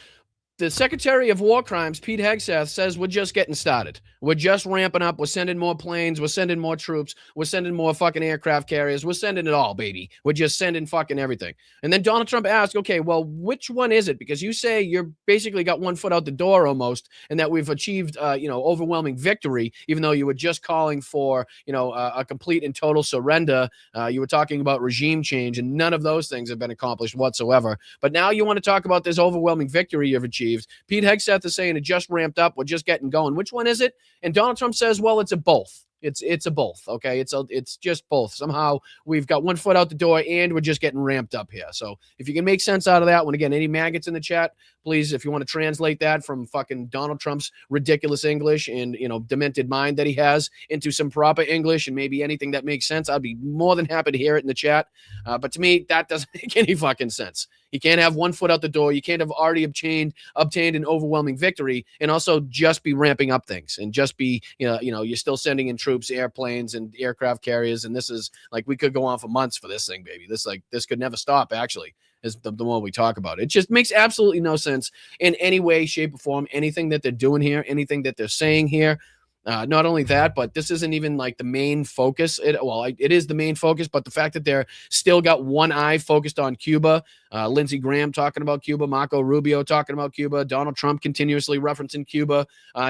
The Secretary of War Crimes, Pete Hegseth, says we're just getting started. We're just ramping up. We're sending more planes. We're sending more troops. We're sending more fucking aircraft carriers. We're sending it all, baby. We're just sending fucking everything. And then Donald Trump asked, okay, well, which one is it? Because you say you're basically got one foot out the door almost, and that we've achieved, overwhelming victory, even though you were just calling for, a complete and total surrender. You were talking about regime change, and none of those things have been accomplished whatsoever. But now you want to talk about this overwhelming victory you've achieved. Pete Hegseth is saying it just ramped up. We're just getting going. Which one is it? And Donald Trump says, well, it's a both. It's a both. Okay. It's just both. Somehow we've got one foot out the door and we're just getting ramped up here. So if you can make sense out of that one, again, any maggots in the chat, please, if you want to translate that from fucking Donald Trump's ridiculous English and, demented mind that he has into some proper English and maybe anything that makes sense, I'd be more than happy to hear it in the chat. But to me, that doesn't make any fucking sense. You can't have one foot out the door. You can't have already obtained an overwhelming victory and also just be ramping up things and just be, you're still sending in troops, airplanes, and aircraft carriers. And this is like, we could go on for months for this thing, baby. This could never stop, actually, is the more we talk about it. It just makes absolutely no sense in any way, shape, or form, anything that they're doing here, anything that they're saying here. Not only that, but this isn't even like the main focus. It is the main focus, but the fact that they're still got one eye focused on Cuba, Lindsey Graham talking about Cuba, Marco Rubio talking about Cuba, Donald Trump continuously referencing Cuba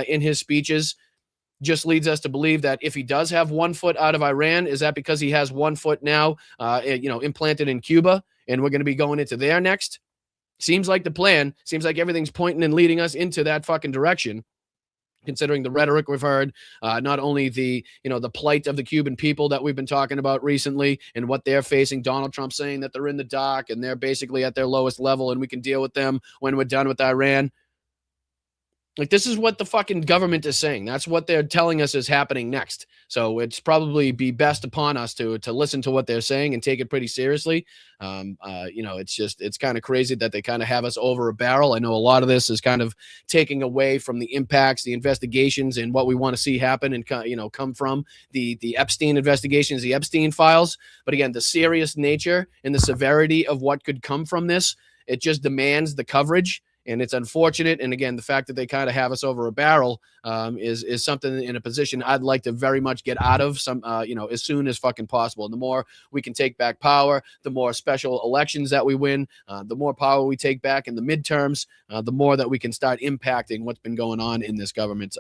in his speeches, just leads us to believe that if he does have one foot out of Iran, is that because he has one foot now, implanted in Cuba, and we're going to be going into there next? Seems like the plan. Seems like everything's pointing and leading us into that fucking direction. Considering the rhetoric we've heard, not only the plight of the Cuban people that we've been talking about recently and what they're facing, Donald Trump saying that they're in the dock and they're basically at their lowest level and we can deal with them when we're done with Iran. Like, this is what the fucking government is saying. That's what they're telling us is happening next. So it's probably be best upon us to listen to what they're saying and take it pretty seriously. It's kind of crazy that they kind of have us over a barrel. I know a lot of this is kind of taking away from the impacts, the investigations, and what we want to see happen and, come from the Epstein investigations, the Epstein files. But again, the serious nature and the severity of what could come from this, it just demands the coverage. and it's unfortunate. And again, the fact that they kind of have us over a barrel is something in a position I'd like to very much get out of as soon as fucking possible. And the more we can take back power, the more special elections that we win, the more power we take back in the midterms, the more that we can start impacting what's been going on in this government,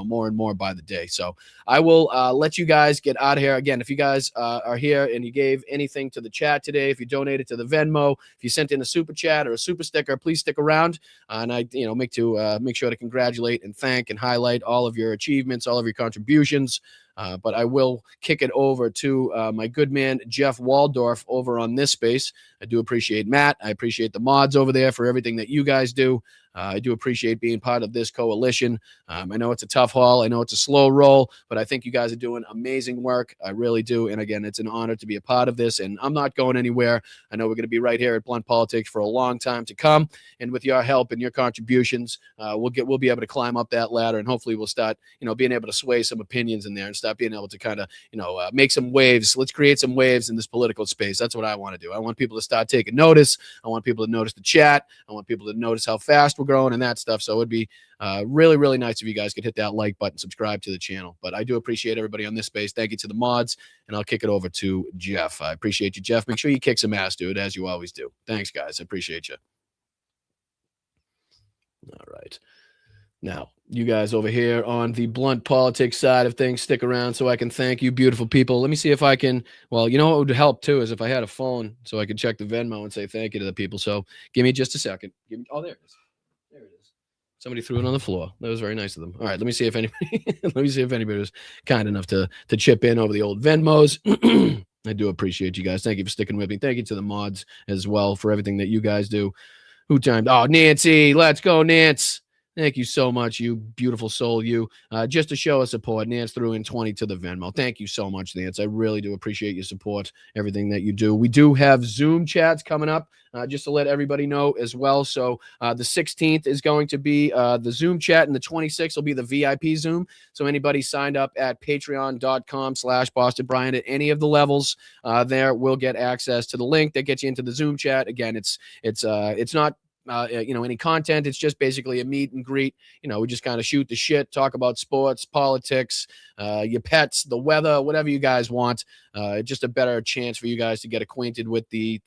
more and more by the day. So I will let you guys get out of here. Again, if you guys are here and you gave anything to the chat today, if you donated to the Venmo, if you sent in a super chat or a super sticker, please stick around. And I, make sure to congratulate and thank and highlight all of your achievements, all of your contributions. But I will kick it over to my good man, Jeff Waldorf, over on this space. I do appreciate Matt. I appreciate the mods over there for everything that you guys do. I do appreciate being part of this coalition. I know it's a tough haul. I know it's a slow roll, but I think you guys are doing amazing work. I really do. And again, it's an honor to be a part of this. And I'm not going anywhere. I know we're going to be right here at Blunt Politics for a long time to come. And with your help and your contributions, we'll be able to climb up that ladder, and hopefully we'll start, being able to sway some opinions in there and start being able to kind of, make some waves. Let's create some waves in this political space. That's what I want to do. I want people to start taking notice. I want people to notice the chat. I want people to notice how fast we're growing and that stuff. So it would be really, really nice if you guys could hit that like button, subscribe to the channel. But I do appreciate everybody on this space. Thank you to the mods, and I'll kick it over to Jeff. I appreciate you, Jeff. Make sure you kick some ass, dude, as you always do. Thanks, guys. I appreciate you. All right. Now, you guys over here on the Blunt Politics side of things, stick around so I can thank you, beautiful people. Let me see if I can, what would help too is if I had a phone so I could check the Venmo and say thank you to the people. So give me just a second. There it is. There it is. Somebody threw it on the floor. That was very nice of them. All right, let me see if anybody was kind enough to chip in over the old Venmos. I do appreciate you guys. Thank you for sticking with me. Thank you to the mods as well for everything that you guys do. Who timed? Oh, Nancy. Let's go, Nance. Thank you so much, you beautiful soul. You just to show us support, Nance threw in 20 to the Venmo. Thank you so much, Nance. I really do appreciate your support, everything that you do. We do have Zoom chats coming up, just to let everybody know as well. So the 16th is going to be the Zoom chat, and the 26th will be the VIP Zoom. So anybody signed up at patreon.com/Boston Bryant at any of the levels there will get access to the link that gets you into the Zoom chat. Again, it's not any content. It's just basically a meet and greet. We just kind of shoot the shit, talk about sports, politics, your pets, the weather, whatever you guys want. Just a better chance for you guys to get acquainted with the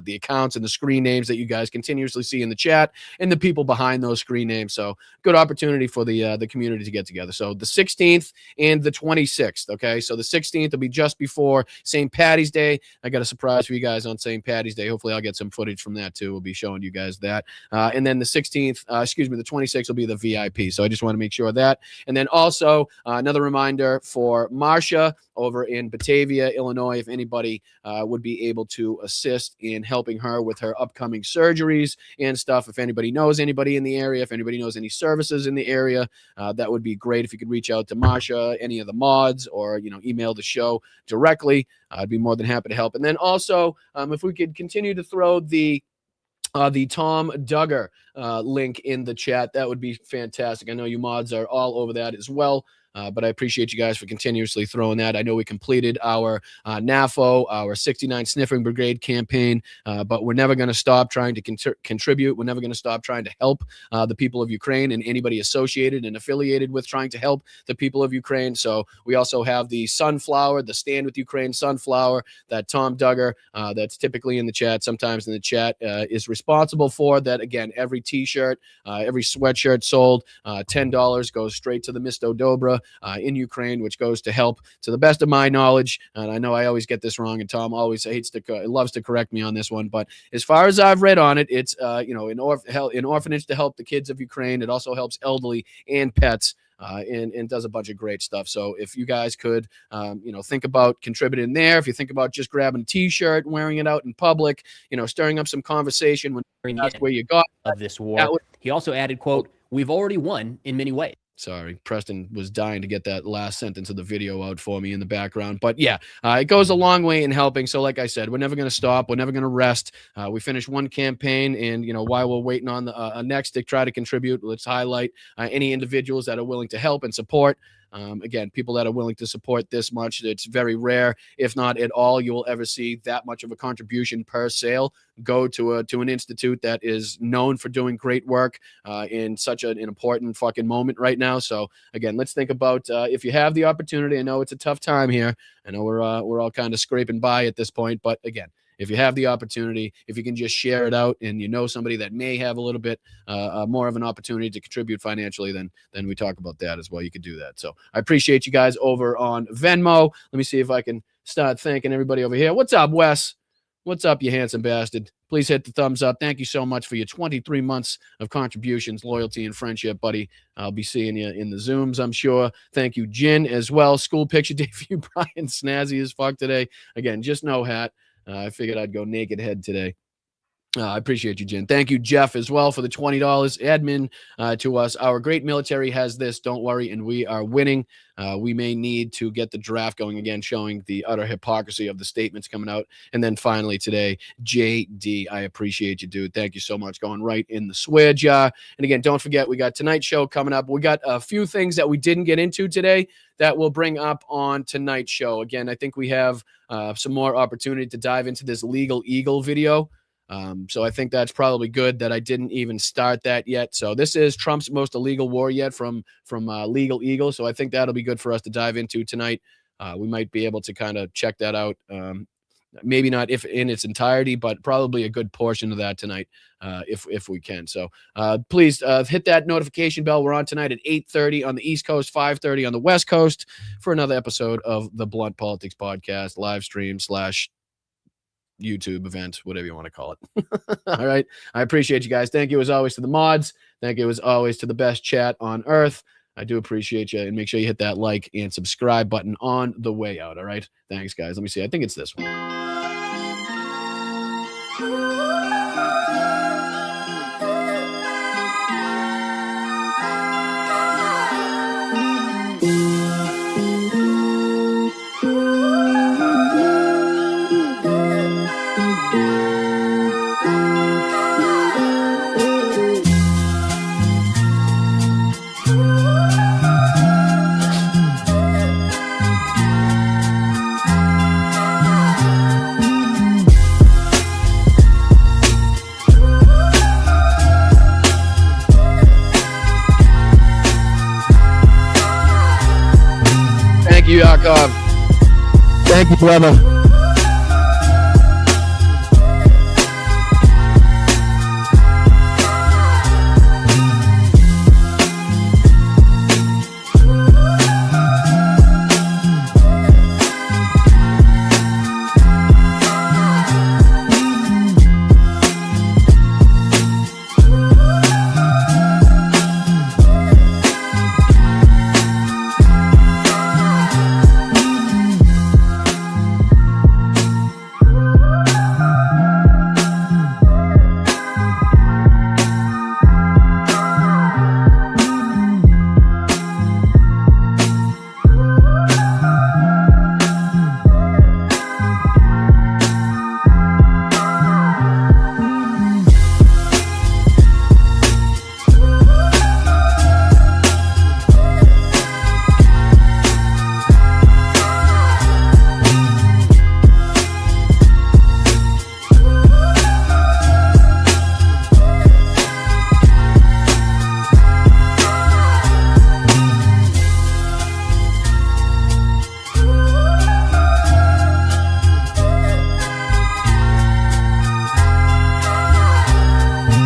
accounts and the screen names that you guys continuously see in the chat and the people behind those screen names. So good opportunity for the community to get together. So the 16th and the 26th. Okay. So the 16th will be just before St. Patty's Day. I got a surprise for you guys on St. Patty's Day. Hopefully I'll get some footage from that too. We'll be showing you guys that. And then the 26th will be the VIP. So I just want to make sure of that. And then also another reminder for Marsha over in Batavia, Illinois, if anybody would be able to assist in helping her with her upcoming surgeries and stuff. If anybody knows anybody in the area, if anybody knows any services in the area, that would be great. If you could reach out to Marsha, any of the mods, or, email the show directly, I'd be more than happy to help. And then also, if we could continue to throw the Tom Duggar link in the chat, that would be fantastic. I know you mods are all over that as well. But I appreciate you guys for continuously throwing that. I know we completed our NAFO, our 69 Sniffing Brigade campaign, but we're never going to stop trying to contribute. We're never going to stop trying to help the people of Ukraine and anybody associated and affiliated with trying to help the people of Ukraine. So we also have the Sunflower, the Stand With Ukraine Sunflower, that Tom Duggar, that's typically in the chat, sometimes in the chat, is responsible for. That, again, every T-shirt, every sweatshirt sold, $10 goes straight to the Misto Dobra in Ukraine, which goes to help, to the best of my knowledge. And I know I always get this wrong, and Tom always loves to correct me on this one. But as far as I've read on it, it's an orphanage to help the kids of Ukraine. It also helps elderly and pets. And does a bunch of great stuff. So if you guys could, think about contributing there, if you think about just grabbing a T-shirt, wearing it out in public, stirring up some conversation when that's where you got of this war. He also added, quote, "We've already won in many ways." Sorry, Preston was dying to get that last sentence of the video out for me in the background. But yeah, it goes a long way in helping. So like I said, we're never going to stop. We're never going to rest. We finished one campaign, and, while we're waiting on the next to try to contribute, let's highlight any individuals that are willing to help and support. Again, people that are willing to support this much, it's very rare, if not at all, you will ever see that much of a contribution per sale go to an institute that is known for doing great work in such an important fucking moment right now. So again, let's think about if you have the opportunity. I know it's a tough time here. I know we're all kind of scraping by at this point, but again, if you have the opportunity, if you can just share it out, and you know somebody that may have a little bit more of an opportunity to contribute financially, then we talk about that as well. You could do that. So I appreciate you guys over on Venmo. Let me see if I can start thanking everybody over here. What's up, Wes? What's up, you handsome bastard? Please hit the thumbs up. Thank you so much for your 23 months of contributions, loyalty, and friendship, buddy. I'll be seeing you in the Zooms, I'm sure. Thank you, Jin, as well. School picture day for you, Brian. Snazzy as fuck today. Again, just no hat. I figured I'd go naked head today. I appreciate you, Jen. Thank you, Jeff, as well, for the $20 admin to us. Our great military has this, don't worry, and we are winning. We may need to get the draft going again, showing the utter hypocrisy of the statements coming out. And then finally today, JD, I appreciate you, dude. Thank you so much. Going right in the swear jar. And again, don't forget, we got tonight's show coming up. We got a few things that we didn't get into today that we'll bring up on tonight's show. Again, I think we have some more opportunity to dive into this Legal Eagle video. So I think that's probably good that I didn't even start that yet. So this is Trump's most illegal war yet from Legal Eagle. So I think that'll be good for us to dive into tonight. We might be able to kind of check that out. Maybe not if in its entirety, but probably a good portion of that tonight, if we can. So please hit that notification bell. We're on tonight at 8:30 on the East Coast, 5:30 on the West Coast for another episode of the Blunt Politics Podcast, live stream / YouTube event, whatever you want to call it. All right. I appreciate you guys. Thank you as always to the mods. Thank you as always to the best chat on earth. I do appreciate you, and make sure you hit that like and subscribe button on the way out. All right. Thanks, guys. Let me see. I think it's this one. Thank you, Yakov. Thank you, brother.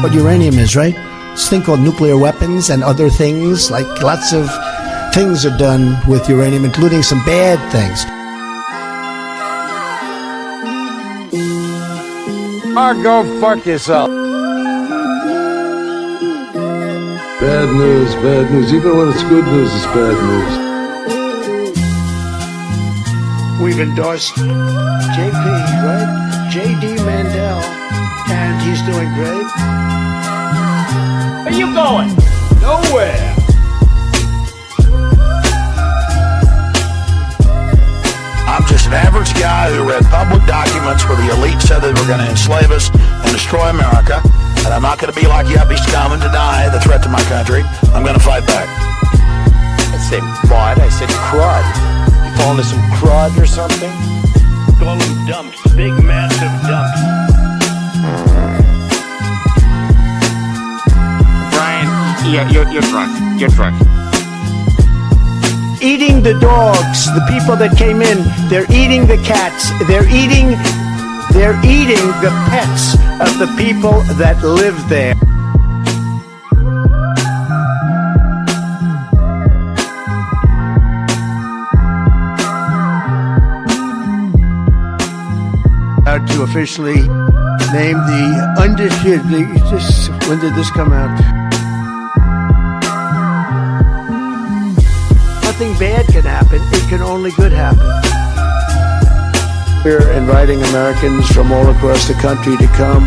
What uranium is, right? This thing called nuclear weapons and other things, like lots of things are done with uranium, including some bad things. Go fuck yourself. Bad news, bad news. Even when it's good news, it's bad news. We've endorsed JP, right? J.D. Mandel, and he's doing great. Where you going? Nowhere. I'm just an average guy who read public documents where the elite said they were going to enslave us and destroy America, and I'm not going to be like yuppie scum and deny the threat to my country. I'm going to fight back. It's say mud. I said crud. You fall into some crud or something? Call them dumps. Big, massive dumps. Brian, you're drunk. You're drunk. Eating the dogs, the people that came in, they're eating the cats, they're eating the pets of the people that live there. To officially name the undisputed, when did this come out? Nothing bad can happen, it can only good happen. We're inviting Americans from all across the country to come.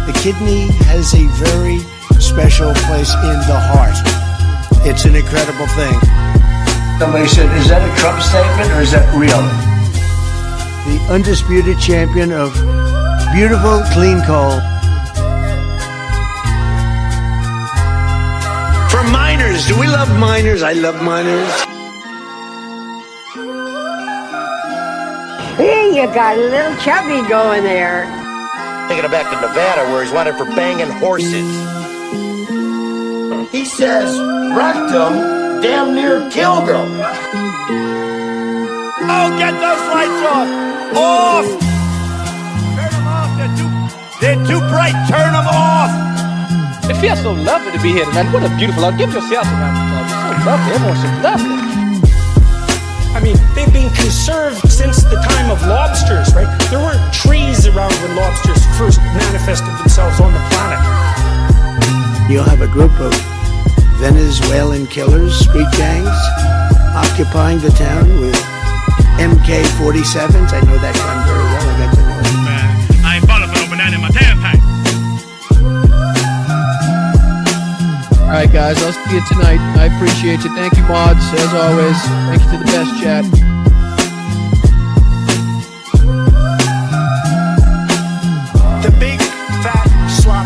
The kidney has a very special place in the heart. It's an incredible thing. Somebody said, is that a Trump statement or is that real? The undisputed champion of beautiful, clean coal. For miners, do we love miners? I love miners. Hey, you got a little chubby going there. Taking it back to Nevada where he's wanted for banging horses. He says rectum damn near killed him. Oh, get those lights off! Off! Turn them off. They're too bright. Turn them off. It feels so lovely to be here tonight. What a beautiful out. Give yourself a round of applause. It's so lovely. Everyone's so lovely. I mean, they've been conserved since the time of lobsters, right? There weren't trees around when lobsters first manifested themselves on the planet. You'll have a group of Venezuelan killers, street gangs, occupying the town with MK-47s. I know that gun very well. I got to know it. Man, I ain't falling for no banana in my tailpipe. All right, guys, I'll see you tonight. I appreciate you. Thank you, mods, as always. Thank you to the best chat.